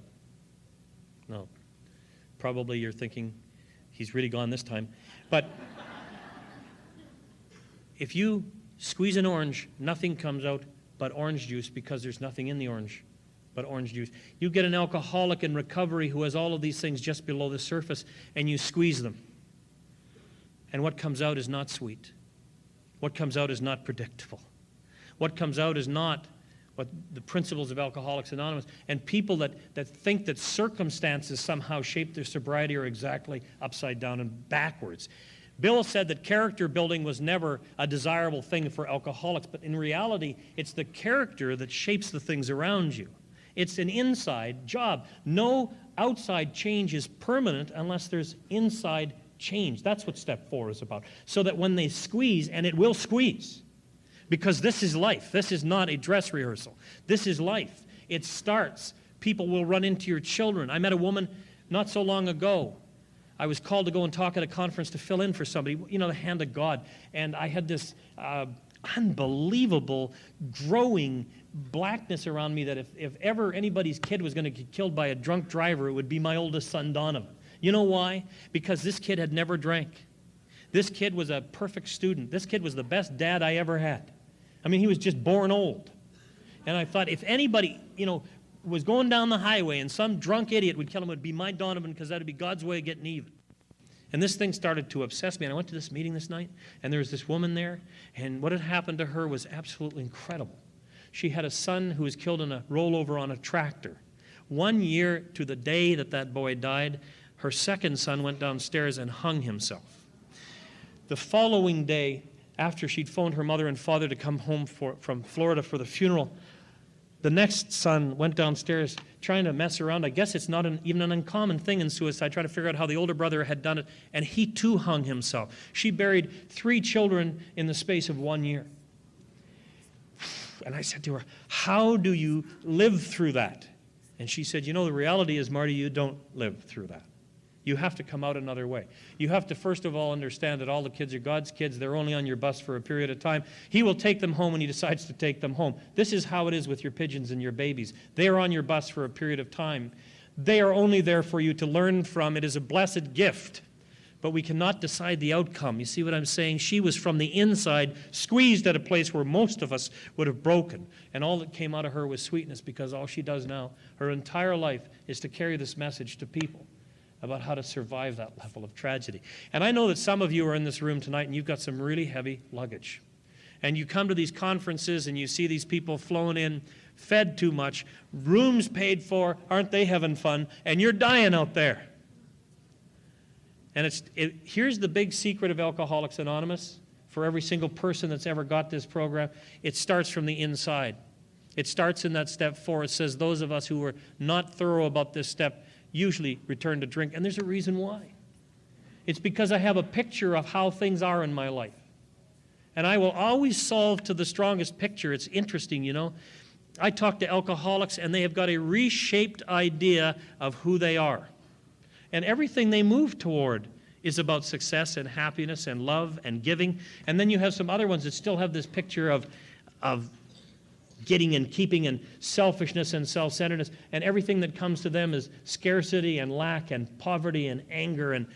No. Probably you're thinking, he's really gone this time. But if you squeeze an orange, nothing comes out but orange juice, because there's nothing in the orange but orange juice. You get an alcoholic in recovery who has all of these things just below the surface, and you squeeze them. And what comes out is not sweet. What comes out is not predictable. What comes out is not what the principles of Alcoholics Anonymous. And people that think that circumstances somehow shape their sobriety are exactly upside down and backwards. Bill said that character building was never a desirable thing for alcoholics, but in reality, it's the character that shapes the things around you. It's an inside job. No outside change is permanent unless there's inside change. That's what step 4 is about. So that when they squeeze, and it will squeeze, because this is life. This is not a dress rehearsal. This is life. It starts. People will run into your children. I met a woman not so long ago. I was called to go and talk at a conference to fill in for somebody, you know, the hand of God. And I had this unbelievable growing blackness around me that if ever anybody's kid was going to get killed by a drunk driver, it would be my oldest son, Donovan. You know why? Because this kid had never drank. This kid was a perfect student. This kid was the best dad I ever had. I mean, he was just born old. And I thought, if anybody, you know, was going down the highway and some drunk idiot would kill him, it would be my Donovan, because that would be God's way of getting even. And this thing started to obsess me. And I went to this meeting this night, and there was this woman there, and what had happened to her was absolutely incredible. She had a son who was killed in a rollover on a tractor. 1 year to the day that that boy died, her second son went downstairs and hung himself. The following day, after she'd phoned her mother and father to come home from Florida for the funeral, the next son went downstairs trying to mess around. I guess it's not even an uncommon thing in suicide, trying to figure out how the older brother had done it, and he too hung himself. She buried 3 children in the space of 1 year. And I said to her, how do you live through that? And she said, you know, the reality is, Marty, you don't live through that. You have to come out another way. You have to, first of all, understand that all the kids are God's kids. They're only on your bus for a period of time. He will take them home when he decides to take them home. This is how it is with your pigeons and your babies. They are on your bus for a period of time. They are only there for you to learn from. It is a blessed gift. But we cannot decide the outcome. You see what I'm saying? She was from the inside, squeezed at a place where most of us would have broken. And all that came out of her was sweetness, because all she does now, her entire life, is to carry this message to people about how to survive that level of tragedy. And I know that some of you are in this room tonight and you've got some really heavy luggage. And you come to these conferences and you see these people flown in, fed too much, rooms paid for, aren't they having fun? And you're dying out there. And here's the big secret of Alcoholics Anonymous for every single person that's ever got this program. It starts from the inside. It starts in that step 4. It says those of us who are not thorough about this step usually return to drink. And there's a reason why. It's because I have a picture of how things are in my life. And I will always solve to the strongest picture. It's interesting, you know. I talk to alcoholics, and they have got a reshaped idea of who they are. And everything they move toward is about success and happiness and love and giving. And then you have some other ones that still have this picture of getting and keeping and selfishness and self-centeredness. And everything that comes to them is scarcity and lack and poverty and anger and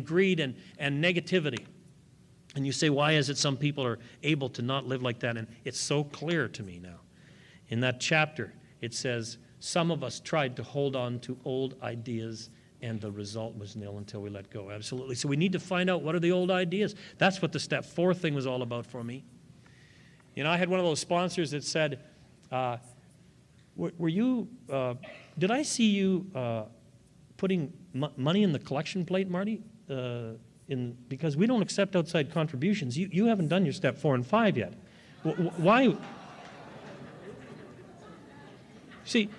greed and negativity. And you say, why is it some people are able to not live like that? And it's so clear to me now. In that chapter, it says, some of us tried to hold on to old ideas, and the result was nil until we let go. Absolutely. So we need to find out, what are the old ideas? That's what the step 4 thing was all about for me. You know, I had one of those sponsors that said, did I see you putting money in the collection plate, Marty? Because we don't accept outside contributions. You haven't done your step 4 and 5 yet. Why? See,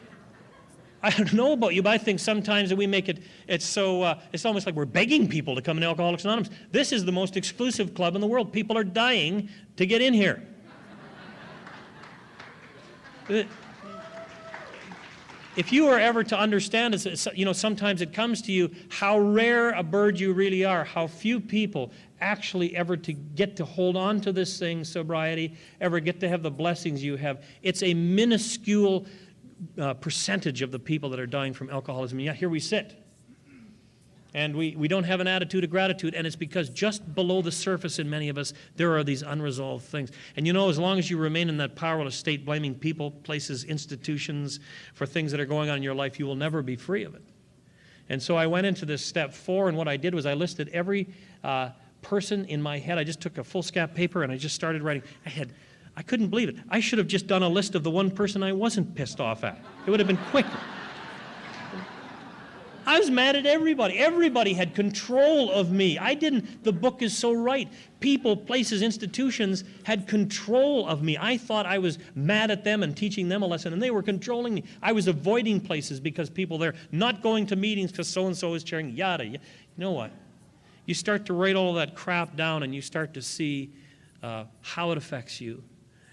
I don't know about you, but I think sometimes that we make it's almost like we're begging people to come in Alcoholics Anonymous. This is the most exclusive club in the world. People are dying to get in here. If you are ever to understand, you know, sometimes it comes to you how rare a bird you really are, how few people actually ever to get to hold on to this thing, sobriety, ever get to have the blessings you have. It's a minuscule percentage of the people that are dying from alcoholism. And yet here we sit. And we don't have an attitude of gratitude, and it's because just below the surface in many of us, there are these unresolved things. And you know, as long as you remain in that powerless state, blaming people, places, institutions for things that are going on in your life, you will never be free of it. And so I went into this step 4, and what I did was I listed every person in my head. I just took a foolscap paper, and I just started writing. I couldn't believe it. I should have just done a list of the one person I wasn't pissed off at. It would have been quicker. I was mad at everybody. Everybody had control of me. I didn't. The book is so right. People, places, institutions had control of me. I thought I was mad at them and teaching them a lesson, and they were controlling me. I was avoiding places because people there, not going to meetings because so-and-so is chairing, yada. You know what? You start to write all that crap down, and you start to see how it affects you.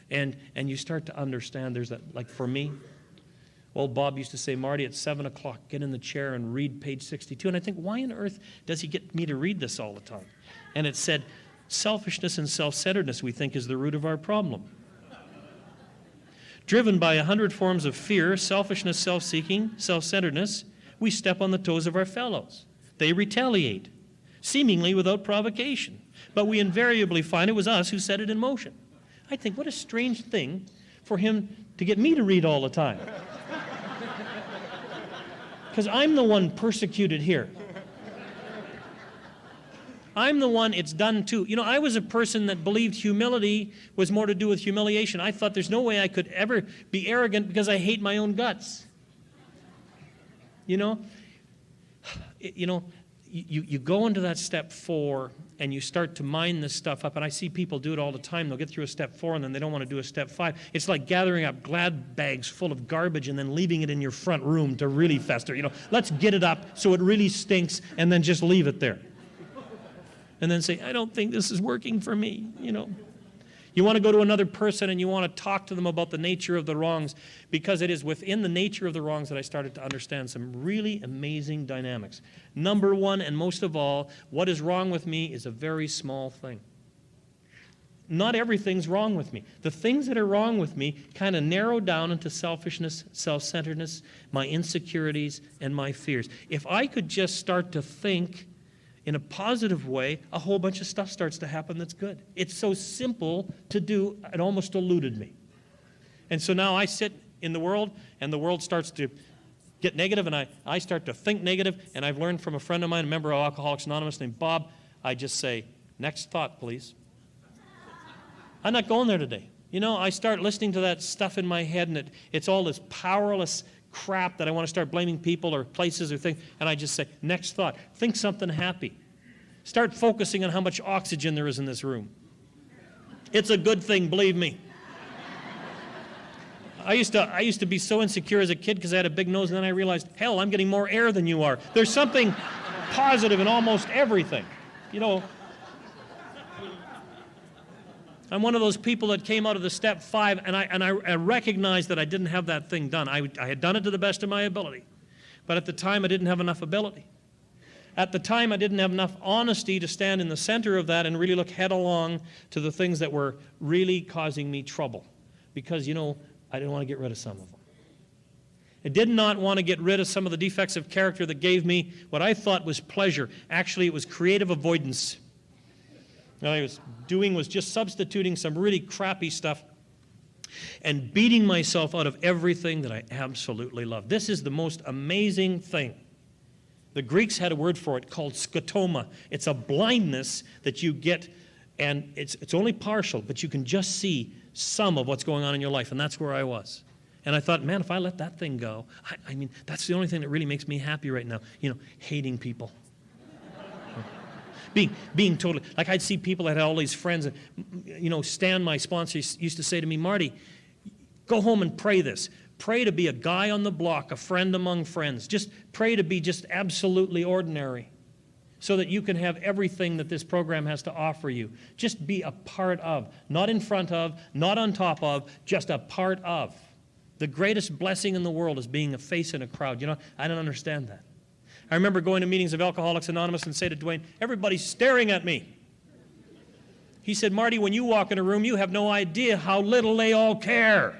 And you start to understand there's that, like for me, old Bob used to say, Marty, at 7 o'clock, get in the chair and read page 62. And I think, why on earth does he get me to read this all the time? And it said, selfishness and self-centeredness, we think, is the root of our problem. Driven by 100 forms of fear, selfishness, self-seeking, self-centeredness, we step on the toes of our fellows. They retaliate, seemingly without provocation. But we invariably find it was us who set it in motion. I think, what a strange thing for him to get me to read all the time. Because I'm the one persecuted here. I'm the one it's done to. You know, I was a person that believed humility was more to do with humiliation. I thought there's no way I could ever be arrogant because I hate my own guts. You know, you go into that step 4 and you start to mine this stuff up, and I see people do it all the time. They'll get through a step 4 and then they don't want to do a step 5. It's like gathering up glad bags full of garbage and then leaving it in your front room to really fester. You know, let's get it up so it really stinks and then just leave it there. And then say, I don't think this is working for me, you know. You want to go to another person and you want to talk to them about the nature of the wrongs, because it is within the nature of the wrongs that I started to understand some really amazing dynamics. Number 1, and most of all, what is wrong with me is a very small thing. Not everything's wrong with me. The things that are wrong with me kind of narrow down into selfishness, self-centeredness, my insecurities, and my fears. If I could just start to think in a positive way, a whole bunch of stuff starts to happen that's good. It's so simple to do, it almost eluded me. And so now I sit in the world, and the world starts to get negative, and I start to think negative, and I've learned from a friend of mine, a member of Alcoholics Anonymous named Bob, I just say, next thought, please. I'm not going there today. You know, I start listening to that stuff in my head, and it's all this powerless crap that I want to start blaming people or places or things, and I just say, next thought. Think something happy. Start focusing on how much oxygen there is in this room. It's a good thing, believe me. I used to be so insecure as a kid because I had a big nose, and then I realized, hell, I'm getting more air than you are. There's something positive in almost everything. You know, I'm one of those people that came out of the step 5, and I recognized that I didn't have that thing done. I had done it to the best of my ability, but at the time I didn't have enough ability. At the time I didn't have enough honesty to stand in the center of that and really look head-along to the things that were really causing me trouble, because, you know, I didn't want to get rid of some of them. I did not want to get rid of some of the defects of character that gave me what I thought was pleasure. Actually, it was creative avoidance. What I was doing was just substituting some really crappy stuff and beating myself out of everything that I absolutely love. This is the most amazing thing. The Greeks had a word for it called scotoma. It's a blindness that you get, and it's only partial, but you can just see some of what's going on in your life, and that's where I was. And I thought, man, if I let that thing go, I mean, that's the only thing that really makes me happy right now, you know, hating people. Being totally, like I'd see people that had all these friends, and, you know, Stan, my sponsor, used to say to me, Marty, go home and pray this. Pray to be a guy on the block, a friend among friends. Just pray to be just absolutely ordinary so that you can have everything that this program has to offer you. Just be a part of, not in front of, not on top of, just a part of. The greatest blessing in the world is being a face in a crowd. You know, I don't understand that. I remember going to meetings of Alcoholics Anonymous and say to Dwayne, everybody's staring at me. He said, Marty, when you walk in a room, you have no idea how little they all care.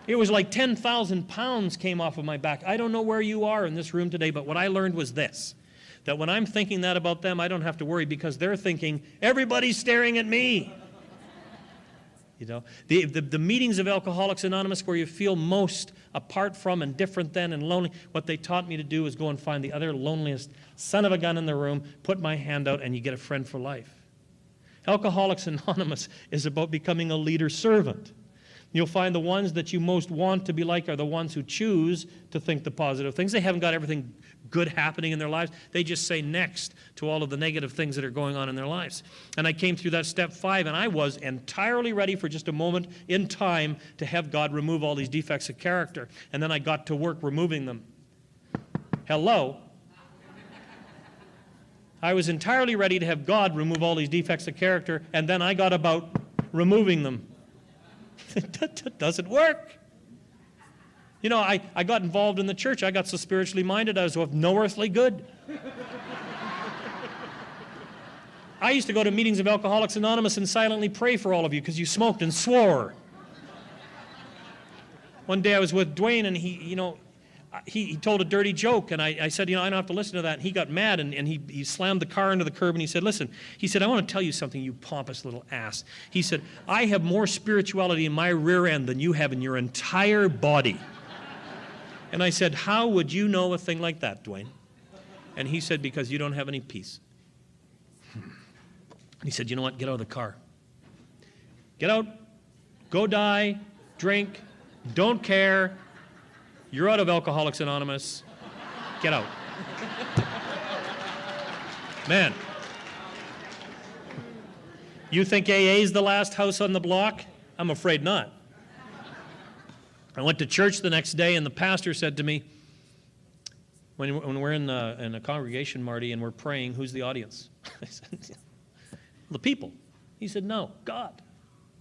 It was like 10,000 pounds came off of my back. I don't know where you are in this room today, but what I learned was this, that when I'm thinking that about them, I don't have to worry because they're thinking, everybody's staring at me. You know, the meetings of Alcoholics Anonymous where you feel most apart from and different than and lonely, what they taught me to do is go and find the other loneliest son of a gun in the room, put my hand out, and you get a friend for life. Alcoholics Anonymous is about becoming a leader servant. You'll find the ones that you most want to be like are the ones who choose to think the positive things. They haven't got everything good happening in their lives. They just say next to all of the negative things that are going on in their lives. And I came through that step 5, and I was entirely ready for just a moment in time to have God remove all these defects of character. And then I got to work removing them. Hello? I was entirely ready to have God remove all these defects of character, and then I got about removing them. It doesn't work. You know, I got involved in the church. I got so spiritually minded, I was of no earthly good. I used to go to meetings of Alcoholics Anonymous and silently pray for all of you because you smoked and swore. One day I was with Dwayne, and he told a dirty joke, and I said, you know, I don't have to listen to that. And he got mad, and he slammed the car into the curb, and he said, listen, he said, I want to tell you something, you pompous little ass. He said, I have more spirituality in my rear end than you have in your entire body. And I said, how would you know a thing like that, Dwayne? And he said, because you don't have any peace. He said, you know what, get out of the car. Get out, go die, drink, don't care. You're out of Alcoholics Anonymous. Get out. Man. You think AA is the last house on the block? I'm afraid not. I went to church the next day, and the pastor said to me, when we're in a congregation, Marty, and we're praying, who's the audience? I said, the people. He said, no, God.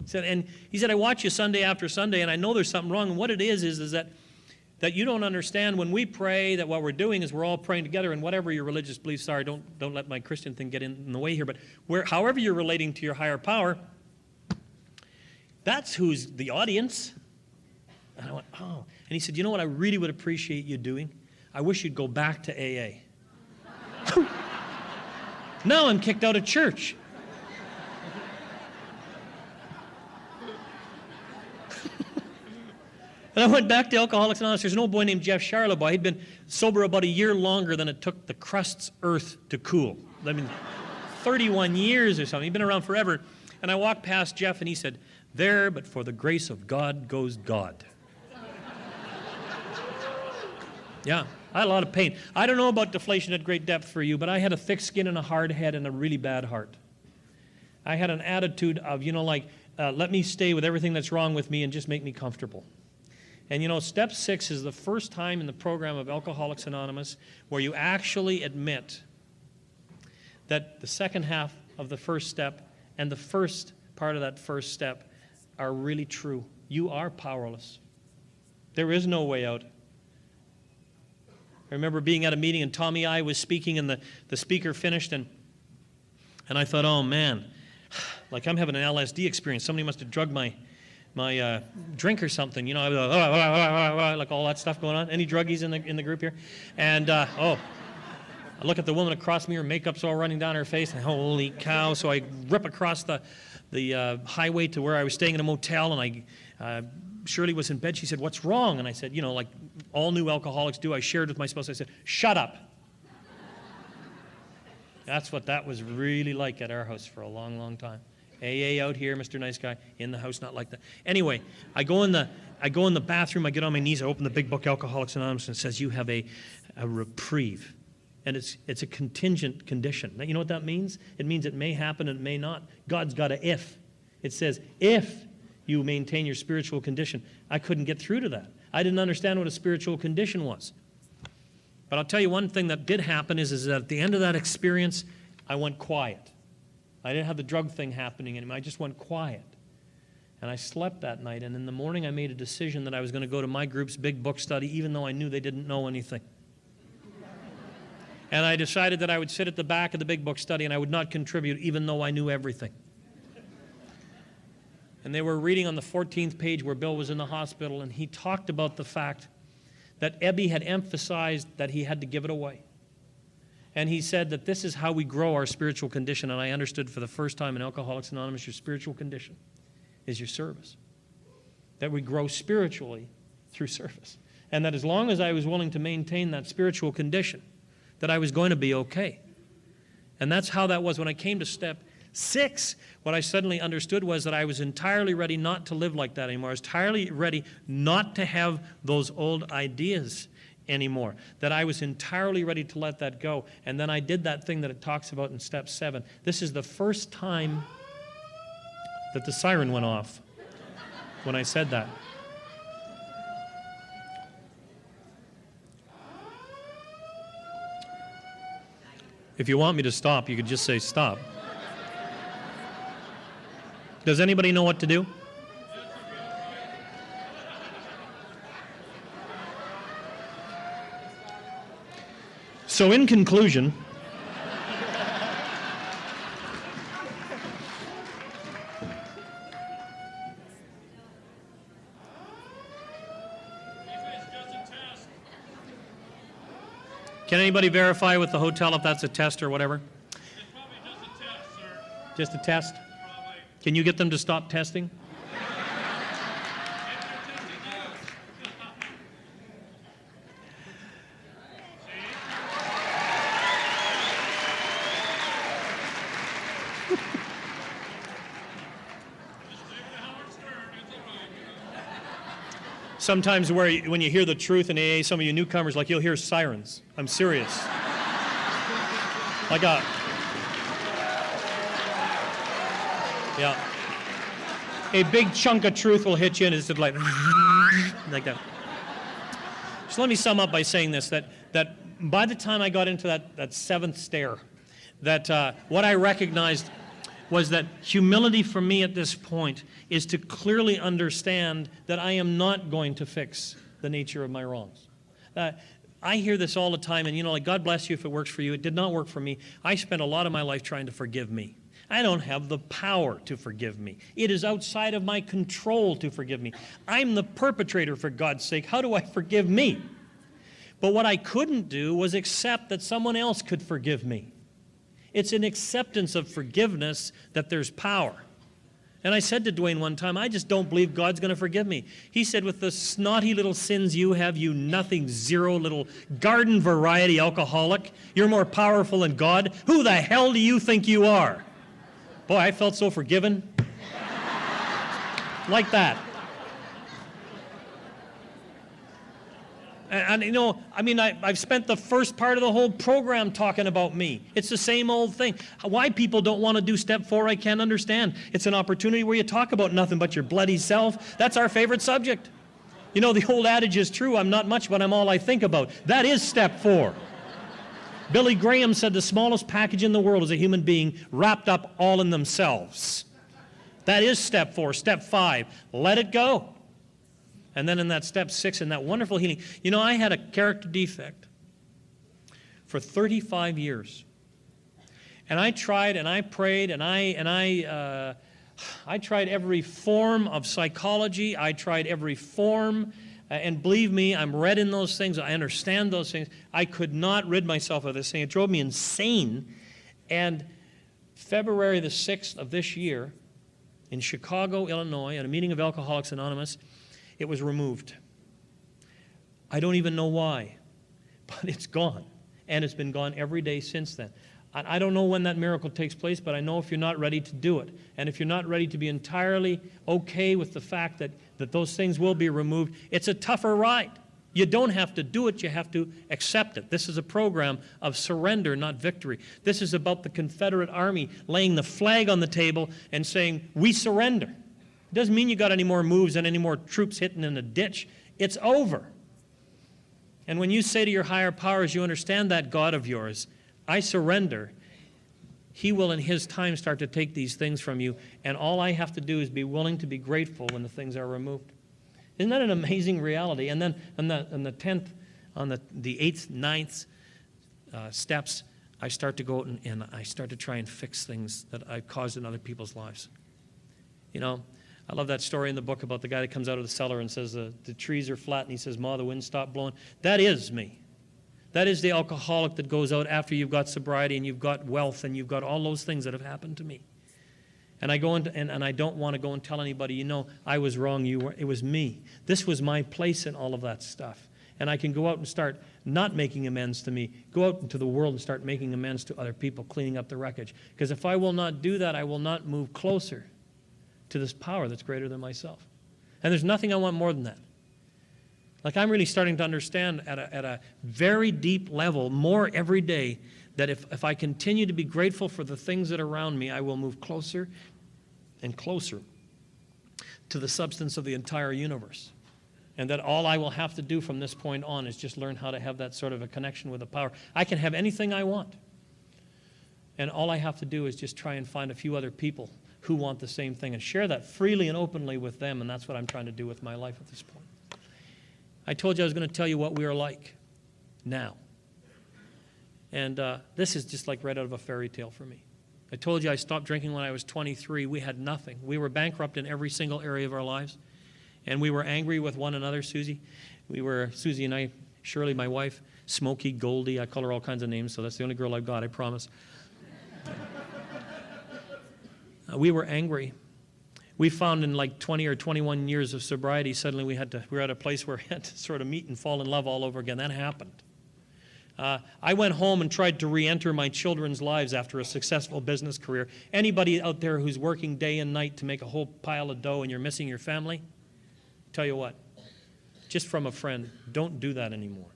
He said, I watch you Sunday after Sunday, and I know there's something wrong. And what it is that you don't understand when we pray that what we're doing is we're all praying together, and whatever your religious beliefs are, don't let my Christian thing get in the way here, but however you're relating to your higher power, that's who's the audience. And I went, oh. And he said, you know what I really would appreciate you doing? I wish you'd go back to AA. Now I'm kicked out of church. And I went back to Alcoholics Anonymous. There's an old boy named Jeff Charlebois. He'd been sober about a year longer than it took the crust's earth to cool. I mean, 31 years or something. He'd been around forever. And I walked past Jeff, and he said, there, but for the grace of God goes God. Yeah, I had a lot of pain. I don't know about deflation at great depth for you, but I had a thick skin and a hard head and a really bad heart. I had an attitude of, let me stay with everything that's wrong with me and just make me comfortable. And step 6 is the first time in the program of Alcoholics Anonymous where you actually admit that the second half of the first step and the first part of that first step are really true. You are powerless. There is no way out. I remember being at a meeting and Tommy I was speaking and the speaker finished and I thought, oh man, like I'm having an LSD experience. Somebody must have drugged my drink or something. I was like all that stuff going on. Any druggies in the group here? And I look at the woman across me, her makeup's all running down her face, and holy cow. So I rip across the highway to where I was staying in a motel, and Shirley was in bed. She said, what's wrong? And I said, like all new alcoholics do, I shared with my spouse. I said, shut up. That's what that was really like at our house for a long, long time. AA out here, Mr. Nice Guy. In the house, not like that. Anyway, I go in the bathroom, I get on my knees, I open the big book, Alcoholics Anonymous, and it says, you have a reprieve. And it's a contingent condition. Now, you know what that means? It means it may happen and it may not. God's got a if. It says, if you maintain your spiritual condition. I couldn't get through to that. I didn't understand what a spiritual condition was. But I'll tell you one thing that did happen is that at the end of that experience, I went quiet. I didn't have the drug thing happening anymore. I just went quiet. And I slept that night, and in the morning I made a decision that I was going to go to my group's big book study, even though I knew they didn't know anything. And I decided that I would sit at the back of the big book study and I would not contribute, even though I knew everything. And they were reading on the 14th page where Bill was in the hospital, and he talked about the fact that Ebby had emphasized that he had to give it away. And he said that this is how we grow our spiritual condition. And I understood for the first time in Alcoholics Anonymous, your spiritual condition is your service. That we grow spiritually through service. And that as long as I was willing to maintain that spiritual condition, that I was going to be okay. And that's how that was. When I came to step 6, what I suddenly understood was that I was entirely ready not to live like that anymore. I was entirely ready not to have those old ideas anymore. That I was entirely ready to let that go. And then I did that thing that it talks about in step 7. This is the first time that the siren went off when I said that. If you want me to stop, you could just say stop. Does anybody know what to do? So in conclusion, can anybody verify with the hotel if that's a test or whatever? It's probably just a test, sir. Just a test? Probably. Can you get them to stop testing? Sometimes when you hear the truth in AA, some of you newcomers, like you'll hear sirens. I'm serious. Like a big chunk of truth will hit you and it's just like that. So let me sum up by saying this, that by the time I got into that 7th stair, that what I recognized was that humility for me at this point is to clearly understand that I am not going to fix the nature of my wrongs. I hear this all the time, and like, God bless you if it works for you. It did not work for me. I spent a lot of my life trying to forgive me. I don't have the power to forgive me. It is outside of my control to forgive me. I'm the perpetrator, for God's sake. How do I forgive me? But what I couldn't do was accept that someone else could forgive me. It's an acceptance of forgiveness that there's power. And I said to Dwayne one time, I just don't believe God's going to forgive me. He said, with the snotty little sins you have, you nothing, zero little garden variety alcoholic, you're more powerful than God. Who the hell do you think you are? Boy, I felt so forgiven. Like that. And I've spent the first part of the whole program talking about me. It's the same old thing. Why people don't want to do step 4, I can't understand. It's an opportunity where you talk about nothing but your bloody self. That's our favorite subject. The old adage is true, I'm not much, but I'm all I think about. That is step 4. Billy Graham said the smallest package in the world is a human being wrapped up all in themselves. That is step 4. Step 5, let it go. And then in that step 6, in that wonderful healing, you know, I had a character defect for 35 years. And I tried and I prayed and I tried every form of psychology. I tried every form, and believe me, I'm read in those things. I understand those things. I could not rid myself of this thing. It drove me insane. And February the 6th of this year, in Chicago, Illinois, at a meeting of Alcoholics Anonymous, it was removed. I don't even know why, but it's gone. And it's been gone every day since then. I don't know when that miracle takes place, but I know if you're not ready to do it, and if you're not ready to be entirely okay with the fact that those things will be removed, it's a tougher ride. You don't have to do it, you have to accept it. This is a program of surrender, not victory. This is about the Confederate Army laying the flag on the table and saying, we surrender. It doesn't mean you got any more moves and any more troops hitting in a ditch. It's over. And when you say to your higher powers, you understand that God of yours, I surrender, He will in His time start to take these things from you, and all I have to do is be willing to be grateful when the things are removed. Isn't that an amazing reality? And then on the 10th, on the 8th, 9th steps, I start to go out and I start to try and fix things that I've caused in other people's lives. You know, I love that story in the book about the guy that comes out of the cellar and says the trees are flat, and he says, Ma, the wind stopped blowing. That is me. That is the alcoholic that goes out after you've got sobriety and you've got wealth and you've got all those things that have happened to me. And I go into, and I don't want to go and tell anybody, you know, I was wrong, it was me. This was my place in all of that stuff. And I can go out and start not making amends to me, go out into the world and start making amends to other people, cleaning up the wreckage. Because if I will not do that, I will not move closer to this power that's greater than myself. And there's nothing I want more than that. Like, I'm really starting to understand at a very deep level, more every day, that if I continue to be grateful for the things that are around me, I will move closer and closer to the substance of the entire universe. And that all I will have to do from this point on is just learn how to have that sort of a connection with the power. I can have anything I want. And all I have to do is just try and find a few other people who want the same thing and share that freely and openly with them. And that's what I'm trying to do with my life at this point. I told you I was going to tell you what we are like now. And this is just like right out of a fairy tale for me. I told you I stopped drinking when I was 23. We had nothing. We were bankrupt in every single area of our lives. And we were angry with one another, Susie. Susie and I, Shirley, my wife, Smokey, Goldie, I call her all kinds of names, so that's the only girl I've got, I promise. We were angry. We found in like 20 or 21 years of sobriety, suddenly we were at a place where we had to sort of meet and fall in love all over again. That happened. I went home and tried to re-enter my children's lives after a successful business career. Anybody out there who's working day and night to make a whole pile of dough and you're missing your family, tell you what, just from a friend, don't do that anymore.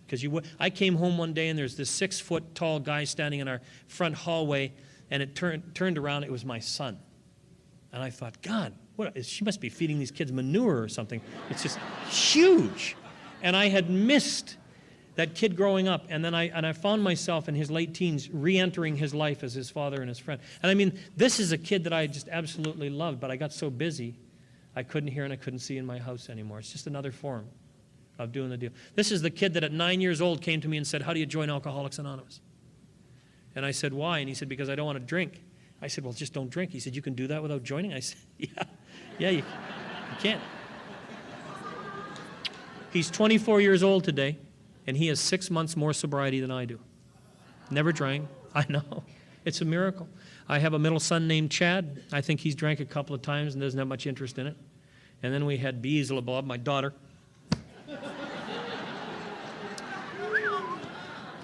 Because I came home one day and there's this 6-foot tall guy standing in our front hallway, and it turned around, it was my son. And I thought, God, she must be feeding these kids manure or something. It's just huge. And I had missed that kid growing up. And then I found myself in his late teens re-entering his life as his father and his friend. And I mean, this is a kid that I just absolutely loved, but I got so busy, I couldn't hear and I couldn't see in my house anymore. It's just another form of doing the deal. This is the kid that at 9 years old came to me and said, how do you join Alcoholics Anonymous? And I said, why? And he said, because I don't want to drink. I said, well, just don't drink. He said, you can do that without joining? I said, yeah, you can. He's 24 years old today, and he has 6 months more sobriety than I do. Never drank. I know. It's a miracle. I have a middle son named Chad. I think he's drank a couple of times and doesn't have much interest in it. And then we had Beelzebub, my daughter.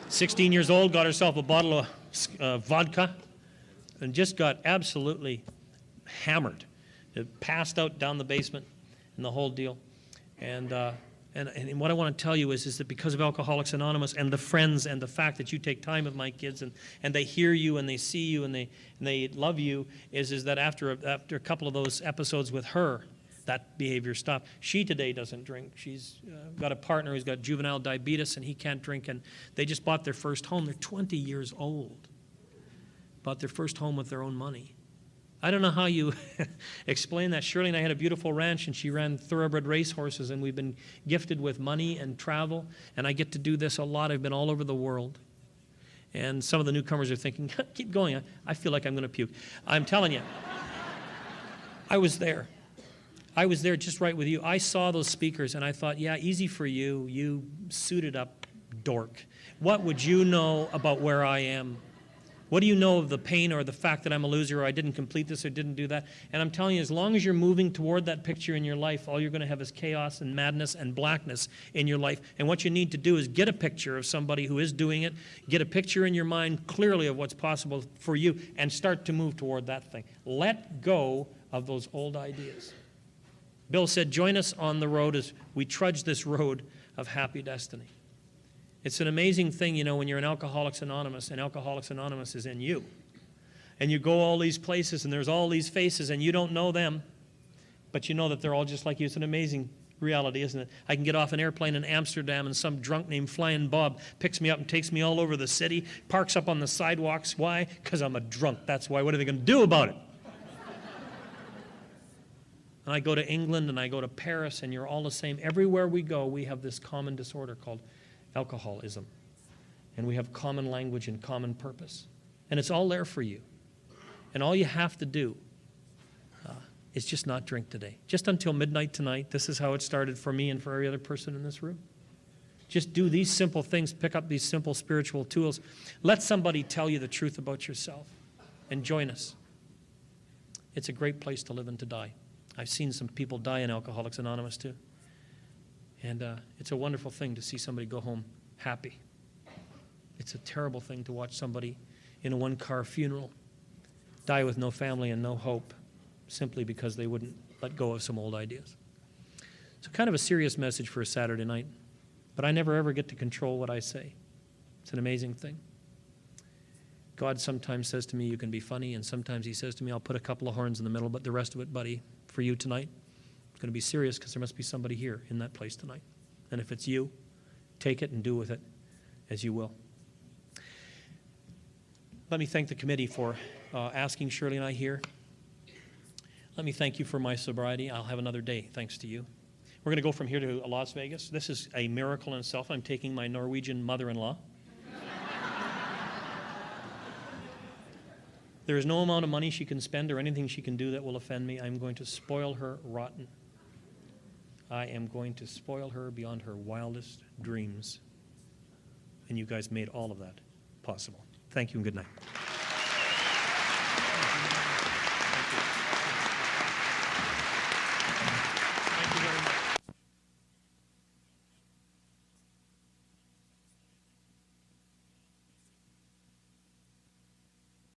16 years old, got herself a bottle of vodka, and just got absolutely hammered. It passed out down the basement and the whole deal. And what I want to tell you is that because of Alcoholics Anonymous and the friends and the fact that you take time with my kids and they hear you and they see you and they love you, is that after a couple of those episodes with her, that behavior stopped. She today doesn't drink. She's got a partner who's got juvenile diabetes, and he can't drink, and they just bought their first home. They're 20 years old. Bought their first home with their own money. I don't know how you explain that. Shirley and I had a beautiful ranch, and she ran thoroughbred racehorses, and we've been gifted with money and travel, and I get to do this a lot. I've been all over the world. And some of the newcomers are thinking, keep going. I feel like I'm going to puke. I'm telling you. I was there. I was there just right with you. I saw those speakers, and I thought, yeah, easy for you, you suited up dork. What would you know about where I am? What do you know of the pain or the fact that I'm a loser or I didn't complete this or didn't do that? And I'm telling you, as long as you're moving toward that picture in your life, all you're going to have is chaos and madness and blackness in your life. And what you need to do is get a picture of somebody who is doing it, get a picture in your mind clearly of what's possible for you, and start to move toward that thing. Let go of those old ideas. Bill said, join us on the road as we trudge this road of happy destiny. It's an amazing thing, when you're in Alcoholics Anonymous, and Alcoholics Anonymous is in you. And you go all these places, and there's all these faces, and you don't know them, but you know that they're all just like you. It's an amazing reality, isn't it? I can get off an airplane in Amsterdam, and some drunk named Flying Bob picks me up and takes me all over the city, parks up on the sidewalks. Why? Because I'm a drunk. That's why. What are they going to do about it? And I go to England, and I go to Paris, and you're all the same. Everywhere we go, we have this common disorder called alcoholism. And we have common language and common purpose. And it's all there for you. And all you have to do is just not drink today. Just until midnight tonight. This is how it started for me and for every other person in this room. Just do these simple things. Pick up these simple spiritual tools. Let somebody tell you the truth about yourself. And join us. It's a great place to live and to die. I've seen some people die in Alcoholics Anonymous too. And it's a wonderful thing to see somebody go home happy. It's a terrible thing to watch somebody in a one-car funeral die with no family and no hope simply because they wouldn't let go of some old ideas. So kind of a serious message for a Saturday night, but I never ever get to control what I say. It's an amazing thing. God sometimes says to me, you can be funny, and sometimes he says to me, I'll put a couple of horns in the middle, but the rest of it, buddy, for you tonight, it's going to be serious because there must be somebody here in that place tonight. And if it's you, take it and do with it as you will. Let me thank the committee for asking Shirley and I here. Let me thank you for my sobriety. I'll have another day thanks to you. We're going to go from here to Las Vegas. This is a miracle in itself. I'm taking my Norwegian mother-in-law. There is no amount of money she can spend or anything she can do that will offend me. I'm going to spoil her rotten. I am going to spoil her beyond her wildest dreams. And you guys made all of that possible. Thank you and good night.